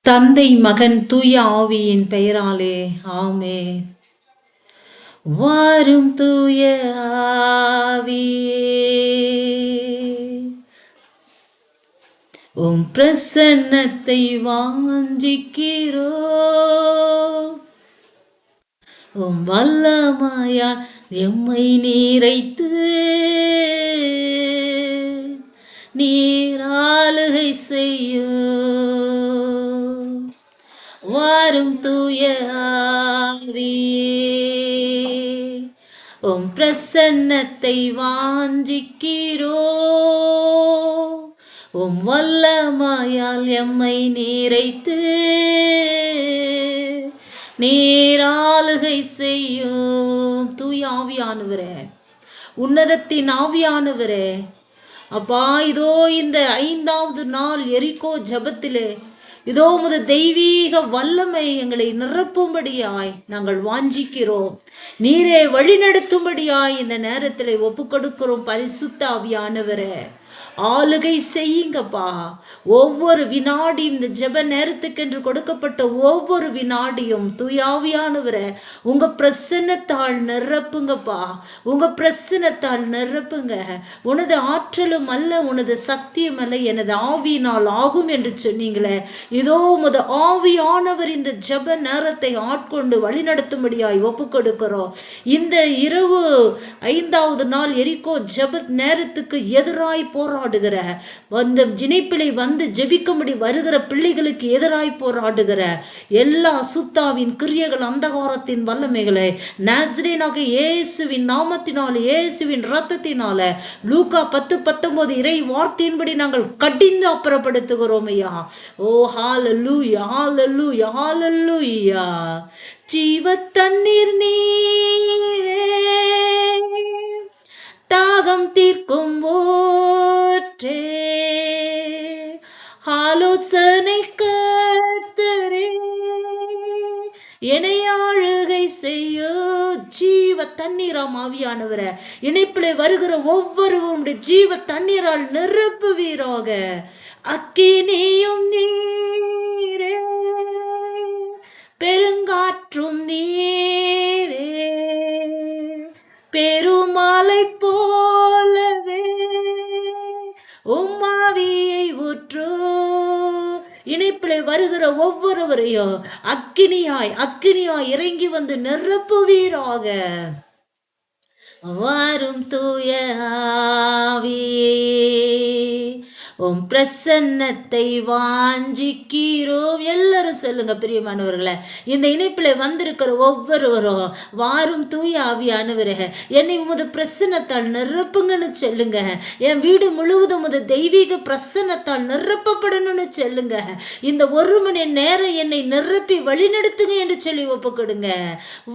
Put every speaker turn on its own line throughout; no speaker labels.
தந்தை மகன் தூய ஆவியின் பெயராலே ஆமே. வாரும் தூய ஆவியே, உம் பிரசன்னத்தை வாஞ்சிக்கிறோ, உம் வல்லமையால் எம்மை நீரைத்து நீராளுகை செய்யோ. வாரும் தூய ஆவியே, உம் பிரசன்னத்தை வாஞ்சிக்கிறோ, உம் வல்லமையால் எம்மை நீரைத்து நீராளுகை செய்யும். தூய ஆவியானவரே, உன்னதத்தின் ஆவியானவரே, அப்பா, இதோ இந்த 5வது நாள் எரிகோ ஜபத்திலே இதோ உமது தெய்வீக வல்லமை எங்களை நிரப்பும்படியாய் நாங்கள் வாஞ்சிக்கிறோம். நீரே வழிநடத்தும்படியாய் இந்த நேரத்தில் ஒப்பு கொடுக்கிறோம். பரிசுத்த ஆவியானவரே, ஆளுகை செய்யுங்கப்பா. ஒவ்வொரு வினாடியும் இந்த ஜெப நேரத்துக்கென்று கொடுக்கப்பட்ட ஒவ்வொரு வினாடியும் தூயாவியானவரை உங்க பிரசன்னத்தால் நிரப்புங்கப்பா. உங்க பிரசன்னத்தால் நிரப்புங்க. உனது ஆற்றலும் அல்ல, உனது சக்தியும் அல்ல, எனது ஆவியினால் ஆகும் என்று சொன்னீங்களே. இதோ உமது ஆவியானவர் இந்த ஜெப நேரத்தை ஆட்கொண்டு வழிநடத்தும்படியாய் ஒப்பு கொடுக்கிறோம். இந்த இரவு 5வது நாள் எரிகோ ஜெப நேரத்துக்கு எதிராய் போராடுகிற அந்த இணைப்பிலை வந்து ஜெபிக்கும்படி வருகிற பிள்ளைகளுக்கு எதிராய் போராடுகிற எல்லா அசுத்தாவின் கிரியைகள், அந்தகாரத்தின் வல்லமைகளை நாசரேயனாக இயேசுவின் நாமத்தினால, இயேசுவின் இரத்தத்தினால, லூக்கா 10:19 இறை வார்த்தையின்படி நாங்கள் கடிந்து அப்புறப்படுத்துகிறோம் ஐயா. ஓ ஹalleluya, ஹalleluya, ஹalleluya. ஜீவ தண்ணீர் நீரே, தாகம் தீர்க்கும் ஊற்றே, ஆலோசனை கர்த்தரே, என்னை ஆளுகை செய்யோ. ஜீவ தண்ணீராம் ஆவியானவரை இணைப்பிலே வருகிற ஒவ்வொருவருடைய ஜீவ தண்ணீரால் நிரப்புவீராக. அக்கினியும் நீரே, பெருங்காற்றும் நீரே, பெருமாளை போலவே உம்மாவியை ஊற்றோ. இணைப்பிலே வருகிற ஒவ்வொருவரையும் அக்கினியாய் இறங்கி வந்து நிரப்புவீராக. வாரும் தூய ஆவியே, உம் பிரசன்னத்தை வாஞ்சிக்கிறோம். எல்லாரும் சொல்லுங்க பிரியமானவர்களே. இந்த இணைப்பில் வந்திருக்கிற ஒவ்வொருவரும் வாரும் தூய ஆவியானவரே, என்னை உமது பிரசன்னத்தால் நிரப்புங்கன்னு சொல்லுங்க. என் வீடு முழுவதும் உமது தெய்வீக பிரசன்னத்தால் நிரப்பப்படணும்னு சொல்லுங்க. இந்த 1 மணி நேரம் என்னை நிரப்பி வழிநடத்துங்க என்று சொல்லி ஒப்பு கொடுங்க.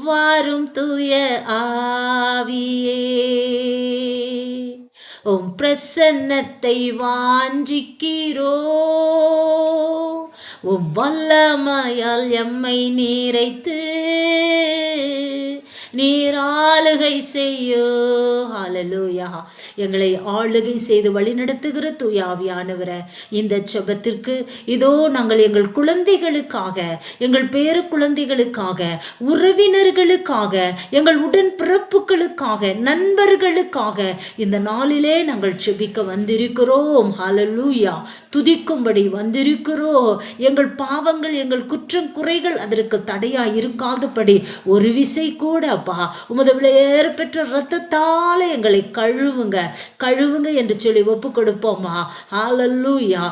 வாரும் தூய ஆவியே, உம் பிரசன்னத்தை வாஞ்சிக்கிறோ, உம் வல்லமையால் எம்மை நீரைத்து நீர் ஆளுகை செய்யோ. ஹalleluya. எங்களை ஆளுகை செய்து வழிநடத்துகிற தூய ஆவியானவரே, இந்த ஜெபத்திற்கு இதோ நாங்கள் எங்கள் குழந்தைகளுக்காக, எங்கள் பேரு குழந்தைகளுக்காக, உறவினர்களுக்காக, எங்கள் உடன் பிறப்புகளுக்காக, நண்பர்களுக்காக இந்த நாளிலே நாங்கள் ஜெபிக்க வந்திருக்கிறோம். ஹalleluya. துதிக்கும்படி வந்திருக்கிறோம். எங்கள் பாவங்கள், எங்கள் குற்றம் குறைகள் அதற்கு தடையா இருக்காதபடி ஒரு விசை கூட அப்பா உமது விலையேற பெற்ற இரத்தத்தாலே எங்களை கழுவுங்க என்று சொல்லி ஒப்பு கொடுப்போமா. ஹalleluya.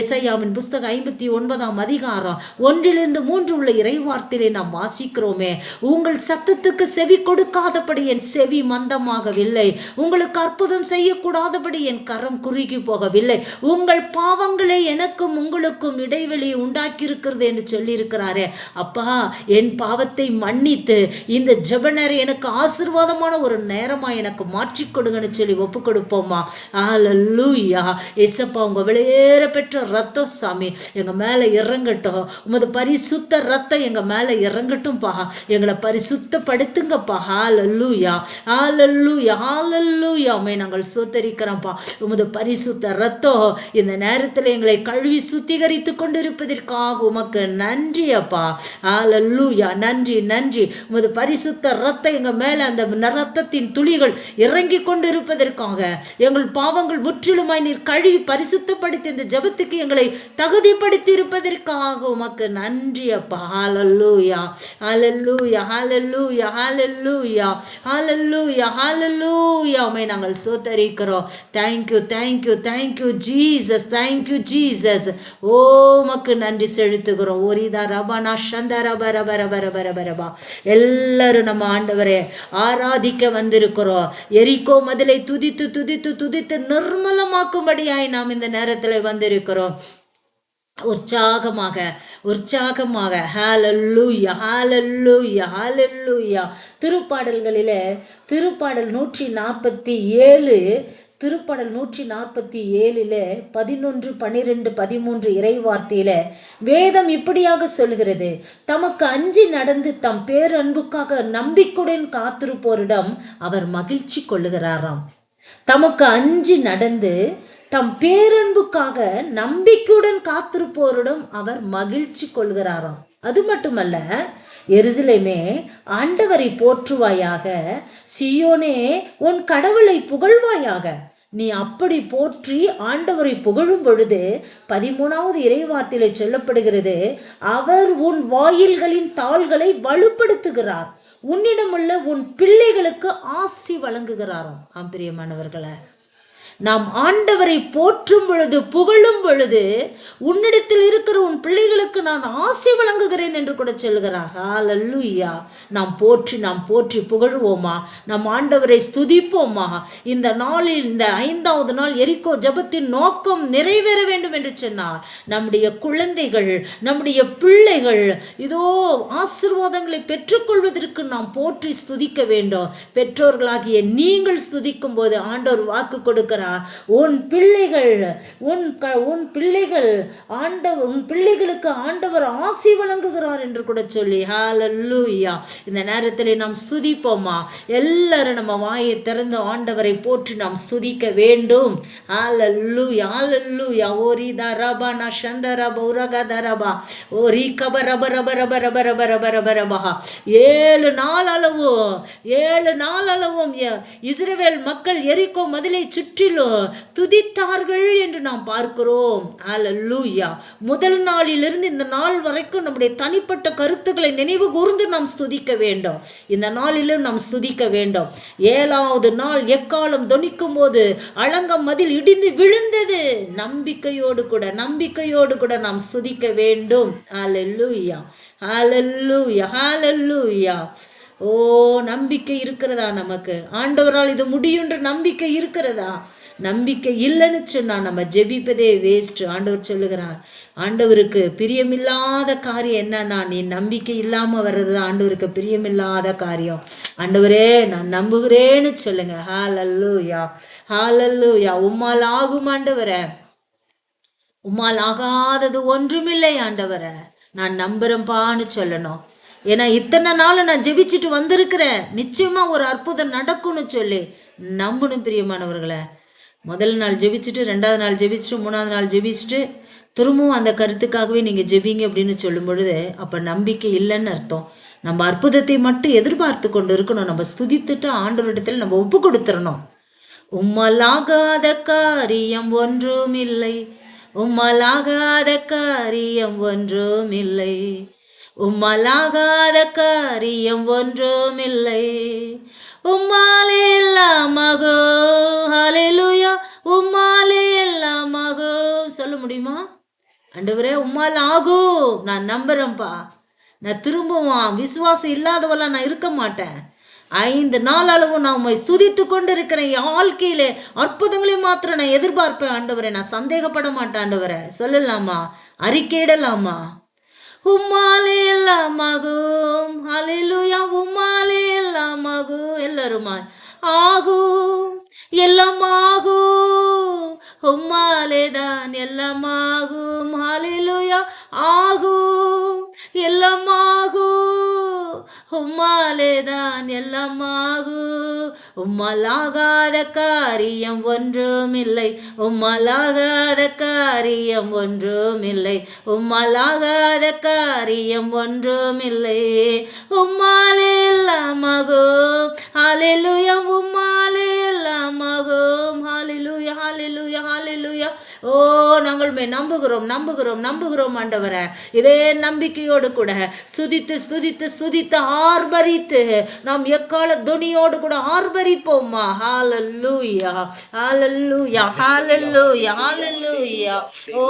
எசாயாவின் புஸ்தகம் 59ஆம் அதிகாரம் 1-3 உள்ள இறைவார்த்தையிலே நாம் வாசிக்கிறோமே, உங்கள் சத்தத்துக்கு செவி கொடுக்காதபடி என் செவி மந்தமாகவில்லை, உங்களுக்கு அற்புதம் செய்யக்கூடாதபடி என் கரம் குறுகி போகவில்லை, உங்கள் பாவங்களே எனக்கும் உங்களுக்கும் இடைவெளி உண்டாக்கி இருக்கிறது என்று சொல்லி இருக்கிறாரே. அப்பா, என் பாவத்தை மன்னித்து இந்த ஜெப நேரம் எனக்கு ஆசீர்வாதமான ஒரு நேரமாக எனக்கு மாற்றி கொடுங்கன்னு சொல்லி ஒப்பு கொடுப்போம்மா. ஹல்லேலூயா. ஏசப்பா, உங்கள் வெளியேற பெற்ற ரத்தம் சாமி எங்கள் மேலே இறங்கட்டும். உமது பரிசுத்த ரத்தம் எங்கள் மேலே இறங்கட்டும்பா. எங்களை பரிசுத்தப்படுத்துங்கப்பா. ஹல்லேலூயா, ஹல்லேலூயா, ஹல்லேலூயா. உம்மை நாங்கள் ஸ்தோத்தரிக்கிறோம்ப்பா. உமது பரிசுத்த ரத்தம் இந்த நேரத்தில் எங்களை கழுவி சுத்திகரித்து கொண்டிருப்பதற்காக உமக்கு நன்றி அப்பா. ஹல்லேலூயா. நன்றி, நன்றி. உமது பரிசுத்த ரத்தம் எங்கள் மேலே அந்த ரத்தத்தின் துளிகள் இறங்கி கொண்டிருப்பதற்காக, எங்கள் பாவங்கள் முற்றிலுமாய் நீர் கழுவி பரிசுத்தப்படுத்தி இந்த ஜெபத்துக்கு எங்களை தகுதிப்படுத்தி இருப்பதற்காக உமக்கு நன்றி அப்பா. ஹல்லேலூயா, ஹல்லேலூயா, ஹல்லேலூயா, ஹல்லேலூயா, ஹல்லேலூயா, ஹல்லேலூயா. உம்மை நாங்கள் ஸ்தோத்தரிக்கிறோம். Thank you, thank you, thank you Jesus, thank you Jesus. ஓ உமக்கு நன்றி செலுத்துகிறோம். ஓரிதா ரபனா சந்தரப ரப ரப ரப ரப ரபா. எல்லாரும் நம்ம ஆண்டவரை ஆராதிக்க வந்திருக்கிறோம். எரிகோ மதிலை துதித்து துதித்து துதித்து நிர்மலமாக்கும்படியாய் நாம் இந்த நேரத்தில் வந்திருக்கிறோம். உற்சாகமாக உற்சாகமாக. ஹல்லேலூயா, ஹல்லேலூயா, ஹல்லேலூயா. திருப்பாடல்களிலே திருப்பாடல் 147, திருப்பாடல் 147 11, 12, 13 இறைவார்த்தையில வேதம் இப்படியாக சொல்கிறது. தமக்கு அஞ்சி நடந்து தம் பேரன்புக்காக நம்பிக்கையுடன் காத்திருப்போரிடம் அவர் மகிழ்ச்சி கொள்ளுகிறாராம். தமக்கு அஞ்சி நடந்து தம் பேரன்புக்காக நம்பிக்கையுடன் காத்திருப்போரிடம் அவர் மகிழ்ச்சி கொள்கிறாராம். அது மட்டுமல்ல, எருசலேமே ஆண்டவரை போற்றுவாயாக, சியோனே உன் கடவுளை புகழ்வாயாக. நீ அப்படி போற்றி ஆண்டவரை புகழும் பொழுது 13வது இறைவார்த்தையிலே சொல்லப்படுகிறது, அவர் உன் வாயில்களின் தாள்களை வலுப்படுத்துகிறார், உன்னிடமுள்ள உன் பிள்ளைகளுக்கு ஆசி வழங்குகிறாராம். பிரியமானவர்களே, நாம் ஆண்டவரை போற்றும் பொழுது புகழும் பொழுது உன்னிடத்தில் இருக்கிற உன் பிள்ளைகளுக்கு நான் ஆசி வழங்குகிறேன் என்று கூட சொல்கிறார். ஹல்லேலூயா. நாம் போற்றி புகழுவோமா, நம் ஆண்டவரை ஸ்துதிப்போமா. இந்த நாளில், இந்த 5வது நாள் எரிகோ ஜெபத்தின் நோக்கம் நிறைவேற வேண்டும் என்று சொன்னார். நம்முடைய குழந்தைகள், நம்முடைய பிள்ளைகள் இதோ ஆசீர்வாதங்களை பெற்றுக்கொள்வதற்கு நாம் போற்றி ஸ்துதிக்க வேண்டும். பெற்றோர்களாகிய நீங்கள் ஸ்துதிக்கும் போது ஆண்டவர் வாக்கு கொடுக்கிறார், உன் பிள்ளைகளுக்கு ஆண்டவர் ஆசி வழங்குகிறார் என்று கூட சொல்லி. ஹல்லேலூயா. இந்த நேரத்தில் நாம் ஸ்துதிப்போமா. எல்லாரும் நம்ம வாயை திறந்து ஆண்டவரை போற்றி நாம் ஸ்துதிக்க வேண்டும். ஹல்லேலூயா, ஹல்லேலூயா. ஓரி தரபா சந்தர பௌரக தரபா ஓரி கப ரப ரப ரப ரப ரப ரப ரப ரபா. 7 நாள் அளவும் இஸ்ரவேல் மக்கள் எரிகோ மதிலை சுற்றிலும் துதித்தார்கள் என்று நாம் பார்க்கிறோம். ஹல்லேலூயா. முதல் நாளிலிருந்து இந்த நாள் வரைக்கும் நம்முடைய தனிப்பட்ட கருத்துக்களை நினைவு கூர்ந்து நாம் ஸ்துதிக்க வேண்டும். இந்த நாளிலும் நாம் ஸ்துதிக்க வேண்டும். 7வது நாள் எக்காலம் தொனிக்கும் போது அலங்கம் மதில் இடிந்து விழுந்தது. நம்பிக்கையோடு கூட நாம் ஸ்துதிக்க வேண்டும். ஹல்லேலூயா, ஹல்லேலூயா, ஹல்லேலூயா. ஓ, நம்பிக்கை இருக்கிறதா நமக்கு? ஆண்டவரால் இது முடியும் என்ற நம்பிக்கை இருக்கிறதா? நம்பிக்கை இல்லைன்னு சொன்னா நம்ம ஜெபிப்பதே வேஸ்ட். ஆண்டவர் சொல்லுகிறார், ஆண்டவருக்கு பிரியமில்லாத காரியம் என்னன்னா, நீ நம்பிக்கை இல்லாம வர்றது ஆண்டவருக்கு பிரியமில்லாத காரியம். ஆண்டவரே நான் நம்புகிறேன்னு சொல்லுங்க. ஹல்லேலூயா, ஹல்லேலூயா. உம்மால் ஆகும் ஆண்டவரே, உம்மால் ஆகாதது ஒன்றுமில்லை ஆண்டவரே, நான் நம்புறேன்பான்னு சொல்லணும். ஏன்னா இத்தனை நாள் நான் ஜெபிச்சுட்டு வந்திருக்கிறேன், நிச்சயமா ஒரு அற்புதம் நடக்கும்னு சொல்லி நம்பணும். பிரியமானவர்களை, முதல் நாள் ஜெபிச்சுட்டு, 2வது நாள் ஜெபிச்சுட்டு, 3வது நாள் ஜெபிச்சுட்டு திரும்பவும் அந்த கருத்துக்காகவே நீங்கள் ஜெபிங்க அப்படின்னு சொல்லும் பொழுது அப்போ நம்பிக்கை இல்லைன்னு அர்த்தம். நம்ம அற்புதத்தை மட்டும் எதிர்பார்த்து கொண்டு இருக்கணும். நம்ம ஸ்துதித்துட்டு ஆண்டவரிடத்தில் நம்ம ஒப்பு கொடுத்துடணும். உம்மலாகாத காரியம் ஒன்றும் இல்லை, உம்மலாகாத காரியம் ஒன்றும் இல்லை, உம்மலாகாத காரியம் ஒன்றும் இல்லை, உம்மாலே எல்லாமாகோ. ஹல்லேலூயா. உம்மாலே எல்லாமாகோ. சொல்ல முடியுமா? ஆண்டவரே உம்மால் ஆகும், நான் நம்புறேன்ப்பா. நான் திரும்பவும் விசுவாசம் இல்லாதவெல்லாம் நான் இருக்க மாட்டேன். 5 நாள் அளவும் நான் உம்மை ஸ்துதித்து கொண்டு இருக்கிறேன். என் வாழ்க்கையிலே அற்புதங்களை மாத்திரம் நான் எதிர்பார்ப்பேன் ஆண்டவரே, நான் சந்தேகப்பட மாட்டேன் ஆண்டவரே. சொல்லலாமா? அறிக்கையிடலாமா? உம்மாலே எல்லாம் ஆகும். ஹalleluya. உம்மாலே எல்லாம் ஆகும். எல்லாருமாய் ஆகும், எல்லாம் ஆகும். உம்மாலே தான் எல்லாம் ஆகும். ஹalleluya. ஆகும், எல்லாம் ஆகும். உம்மாலே தான் எல்லாம் ஆகும். உம்மலாகாத காரியம் ஒன்றுமில்லை. உம்மலாகாத காரியம் ஒன்றுமில்லை. உம்மலாகாத காரியம் ஒன்றுமில்லை. உம்மாலே எல்லாம் ஆகும். ஹalleluya. உம்மாலே எல்லாம் ஆகும். ஹalleluya, ஹalleluya, ஹalleluya. ஓ, நாங்கள் நம்புகிறோம் நம்புகிறோம் நம்புகிறோம் ஆண்டவரே. இதே நம்பிக்கையோடு கூட ஸ்துதித்து ஸ்துதித்து ஸ்துதித்து ஆர்ப்பரித்து நாம் எக்கால துணியோடு கூட ஆர்ப்பரிப்போம்மா. ஹalleluya, ஹalleluya, ஹalleluya, ஹalleluya. ஓ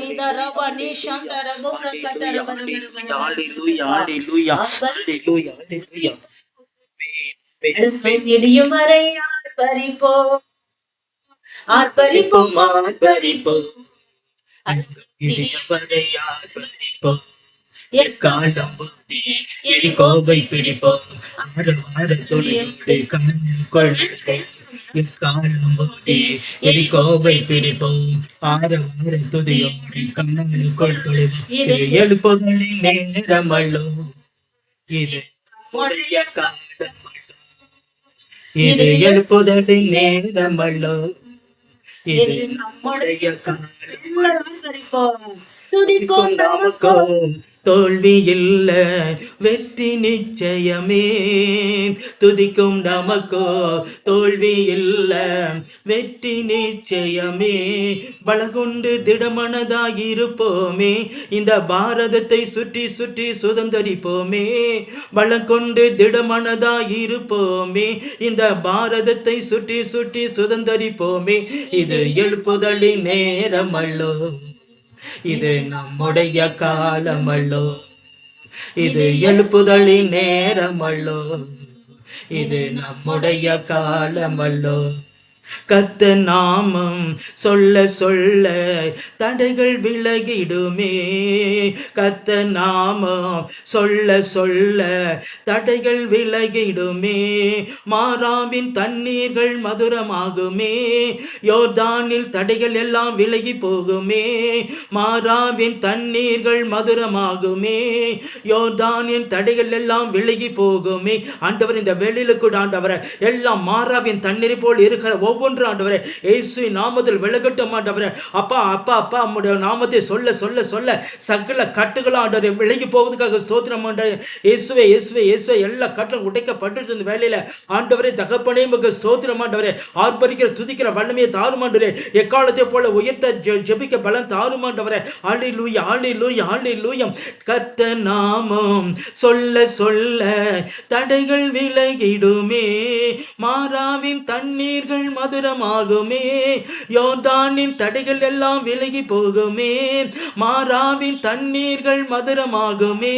ரிதரபனி சந்தரபோ கதரபன ஹalleluya, ஹalleluya, ஹalleluya, ஹalleluya. இடியும் வரை ஆர்ப்பரிப்போம், ஆர்ப்பரிப்போம், ஆர்ப்பரிப்போம். இடியும் வரை ஆர்ப்பரிப்போம். எக்காலம் புத்தி எரிகோவை பிடிப்போம். துணியோடு கண்ணுக்குள் எக்காலம் புத்தி எரிகோவை பிடிப்போம். ஆரவார துதியோடு கண்ணுக்குள் துடிப்போம். இது எழுப்புகளின் நேரமல்லோ, இது உடைய காலமல்லோ. இது எழுப்புதலின் நேரமல்லோ, இது நம்முடைய காலம். துதிக்கும் நமக்கோ தோல்வி இல்ல, வெற்றி நிச்சயமே. துதிக்கும் நமக்கோ தோல்வி இல்ல, வெற்றி நிச்சயமே. பலகொண்டு திடமனதாயிருப்போமே, இந்த பாரதத்தை சுற்றி சுற்றி சுதந்தரிப்போமே. பலங்கொண்டு திடமனதாயிருப்போமே, இந்த பாரதத்தை சுற்றி சுற்றி சுதந்தரிப்போமே. இது எழுப்புதலின் நேரமல்லோ, இது நம்முடைய காலமல்லோ. இது எழுப்புதலின் நேரமல்லோ, இது நம்முடைய காலமல்லோ. கர்த்த நாமம் சொல்ல சொல்ல தடைகள் விலகிடுமே. கர்த்த நாமம் சொல்ல சொல்ல தடைகள் விலகிடுமே. மாறாவின் தண்ணீர்கள் மதுரமாகுமே. யோர்தானில் தடைகள் எல்லாம் விலகி போகுமே. மாறாவின் தண்ணீர்கள் மதுரமாகுமே. யோர்தானின் தடைகள் எல்லாம் விலகி போகுமே. ஆண்டவர், இந்த வெளியில கூட ஆண்டவரை எல்லாம் மாறாவின் தண்ணீரை போல் இருக்கிற ஒவ்வொன்று ஆண்டவரே இயேசுவின் நாமத்தில் விலகட்டும் ஆண்டவரே. அப்பா அப்பா அப்பா உம்முடைய நாமத்தை சொல்ல சொல்ல சொல்ல சகல கட்டுகள் ஆண்டவரே விலகி போவதற்காக ஸ்தோத்திரம் ஆண்டவரே. இயேசுவே இயேசுவே இயேசுவே எல்லா கட்டும் உடைக்கப்பட்டு இந்த வேலையில ஆண்டவரே தகப்பனே உமக்கு ஸ்தோத்திரம் ஆண்டவரே. ஆர்ப்பரிக்கிற துதிக்கிற வல்லமையை தாரும் ஆண்டவரே. எக்காலத்தை போல உயர்த்த ஜெபிக்க பலன் தாரும் ஆண்டவரே. ஹல்லேலூயா, ஹல்லேலூயா, ஹல்லேலூயா. கர்த்தர் நாமம் சொல்ல சொல்ல தடைகள் விலகிடுமே. மாறாவின் தண்ணீர்கள் மதுரமாகுமே. யோர்தானின் தடைகள் எல்லாம் விலகி போகுமே. மாறாவின் தண்ணீர்கள் மதுரமாகுமே.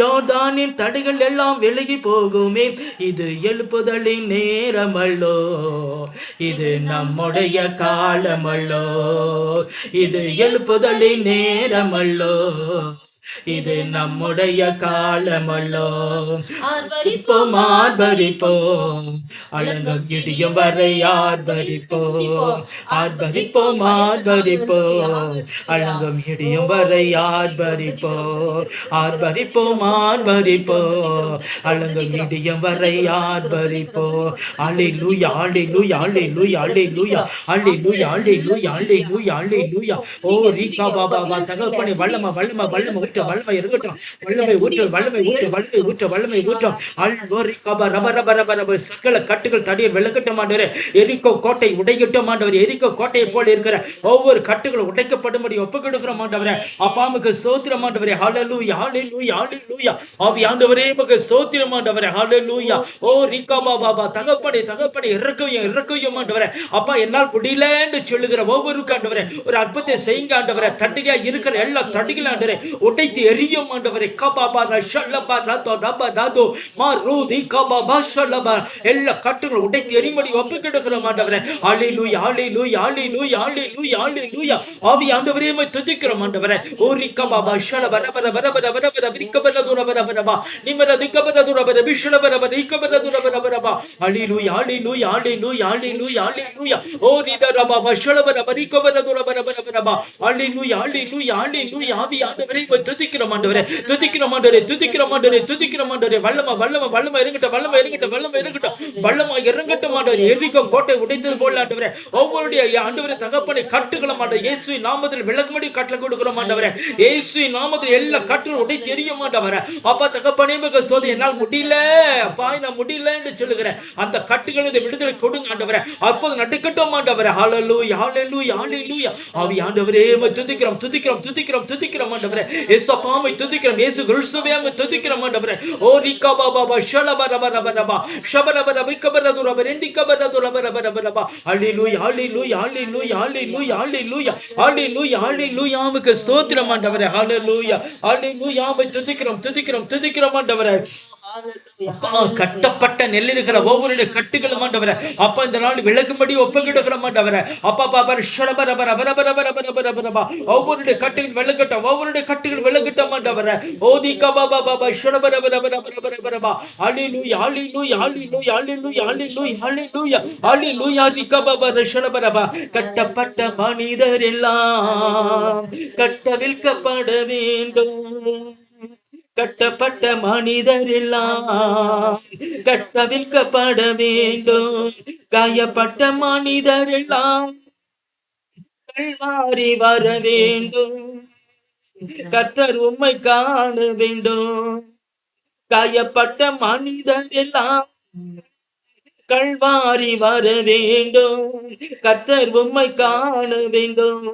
யோர்தானின் தடைகள் எல்லாம் விலகி போகுமே. இது எழுப்புதலின் நேரமல்லோ, இது நம்முடைய காலமல்லோ. இது எழுப்புதலின் நேரமல்லோ, இது நம்முடைய காலமல்லோ. ஆர்ப்பரிப்போம் ஆர்ப்பரிப்போம், அலங்கம் இடியும் வரை ஆர்ப்பரிப்போம். ஆர்ப்பரிப்போம் ஆர்ப்பரிப்போம், அலங்கம் இடியும் வரை ஆர்ப்பரிப்போம். ஆர்ப்பரிப்போம் ஆர்ப்பரிப்போம், அலங்கம் இடியும் வரை ஆர்ப்பரிப்போம். அல்லேலூயா, அல்லேலூயா, அல்லேலூயா, அல்லேலூயா, அல்லேலூயா, அல்லேலூயா, அல்லேலூயா, அல்லேலூயா. ஓ ரீகா பாபா தகப்பனே, வல்லமை வல்லமை வல்லமை வல்லமை இருக்கட்டும். வல்லமை ஊற்று, வல்லமை ஊற்று, வல்லமை ஊற்று, வல்லமை ஊற்றும். சகல கட்டுகள் தடியில் விலகட்டும் ஆண்டவரே. எரிக்கோ கோட்டை உடைக்கட்டும் ஆண்டவரே. எரிக்கோ கோட்டையை போல இருக்கிற ஒவ்வொரு கட்டுகளும் உடைக்கப்படும்படி ஒப்பு கொடுக்கிறோம் ஆண்டவரே. அப்பாவுக்கு ஸ்தோத்திரம் ஆண்டவரே. ஹல்லேலூயா, ஹல்லேலூயா, ஹல்லேலூயா. ஆவி ஆண்டவரே உமக்கு ஸ்தோத்திரம் ஆண்டவரே. ஹல்லேலூயா. ஓ ரீகா பாபா தகப்பனே தகப்பனே இறக்கையும் இறக்கையும் ஆண்டவரே. அப்பா என்னால் முடியலன்னு சொல்லுகிற ஒவ்வொரு ஆண்டவரே ஒரு அற்புதத்தை செய்யுங்க ஆண்டவரே. தட்டிகா இருக்கிற எல்லா தட்டிகளும் ஆண்டவரே உடை
உடைத்து எரியும் ஆண்டவரே. கபாபா ரஷல்லபா ரதோ ரபா ரதோ மாரூதி கபாபா ஷல்லபா எல்லா கட்டுகளை உடைத்து எரிமடி ஒப்புக்கொடுக்கிறோம் ஆண்டவரே. ஹல்லேலூயா ஹல்லேலூயா ஹல்லேலூயா ஹல்லேலூயா ஹல்லேலூயா. ஆவி ஆண்டவரே உம்மை துதிக்கிறோம் ஆண்டவரே. ஓரி கபாபா ஷலபா ரபா ரபா ரபா ரபா ரபா ரிக்கபா துரபா ரபா ரபா நிமர திக்கபா துரபா பிஷலபா ரபா ரிக்கபா துரபா ரபா ரபா. ஹல்லேலூயா ஹல்லேலூயா ஹல்லேலூயா ஹல்லேலூயா ஹல்லேலூயா. ஓரி தரபா ஷலபா ரபா ரிக்கபா துரபா ரபா ரபா ரபா. ஹல்லேலூயா ஹல்லேலூயா ஹல்லேலூயா. ஆவி ஆண்டவரே உம்மை துதிக்கிறோம் ஆண்டவரே. துதிக்கிறோம் ஆண்டவரே துதிக்கிறோம் ஆண்டவரே துதிக்கிறோம் ஆண்டவரே. வல்லமா வல்லமா வல்லமா இறங்கட்டும் வல்லமா இறங்கட்டும் வல்லமா இறங்கட்டும் வல்லமா இறங்கட்டும் ஆண்டவரே. எரிகோ கோட்டை உடைத்தது போல ஆண்டவரே ஒவ்வொருடைய ஆண்டவரே தகப்பனை கட்டுகள ஆண்டவரே இயேசுவின் நாமத்தில் விலகும்படி கட்டளை கொடுக்கிறோம் ஆண்டவரே. இயேசுவின் நாமத்தில் எல்லா கட்டுகளும் உடைத்து எரியும் ஆண்டவரே. அப்பா தகப்பனே உமக்கு ஸ்தோத்திரம். என்னால் முடியல அப்பா நான் முடியல என்று சொல்லுகிறேன் அந்த கட்டுகளை விடுதலை கொடுங்க ஆண்டவரே. அற்புதம் நடக்கட்டும் ஆண்டவரே. ஹல்லேலூயா ஹல்லேலூயா ஹல்லேலூயா. ஆவி ஆண்டவரே உம்மை துதிக்கிறோம் துதிக்கிறோம் துதிக்கிறோம் துதிக்கிறோம் ஆண்டவரே. இயேசுப்பா உம்மை துதிக்கிறோம். இயேசு கிறிஸ்துவே உம்மை துதிக்கிறோம் ஆண்டவரே. ஓ ரிகபா பாபா ஷலபா ரபா ரபா ரபா ஷபரபா ரபா ரிகபா துரபா ரெந்திகபா துரபா ரபா ரபா ரபா. ஹல்லேலூயா ஹல்லேலூயா ஹல்லேலூயா ஹல்லேலூயா ஹல்லேலூயா ஹல்லேலூயா ஹல்லேலூயா. உமக்கு ஸ்தோத்திரம் ஆண்டவரே. ஹல்லேலூயா ஹல்லேலூயா. உம்மை துதிக்கிறோம் துதிக்கிறோம் துதிக்கிறோம் ஆண்டவரே. கட்டப்பட்ட நெல்லிருக்கிற ஒவ்வொரு கட்டுகளும் ஆண்டவரே அப்பா இந்த நாள் விலகும்படி ஒப்புக்கிடுகிற ஆண்டவரே. அப்பா பாபா ஷடபரபரபரபரபரபரபரபரபரபரபா ஒவ்வொரு கட்டுகள் விலகட்டும் ஒவ்வொரு கட்டுகள் விலகட்டும் ஆண்டவரே. ஓதி கபாபா பாபா ஷடபரபரபரபரபரபரபா. ஹல்லேலூயா ஹல்லேலூயா ஹல்லேலூயா ஹல்லேலூயா ஹல்லேலூயா ஹல்லேலூயா ஹல்லேலூயா. ரிகபாபா ஷடபரபா. கட்டப்பட்ட மனிதர் எல்லாம் கட்டவிழ்க்கப்பட வேண்டும். கட்டப்பட்ட மனிதர் எல்லாம் கட்டவிழ்க்கப்பட வேண்டும். காயப்பட்ட மனிதர் எல்லாம் கல்வாரி வர வேண்டும். கர்த்தர் உம்மை காண வேண்டும். காயப்பட்ட மனிதர் எல்லாம் கல்வாரி வர வேண்டும். கர்த்தர் உம்மை காண வேண்டும்.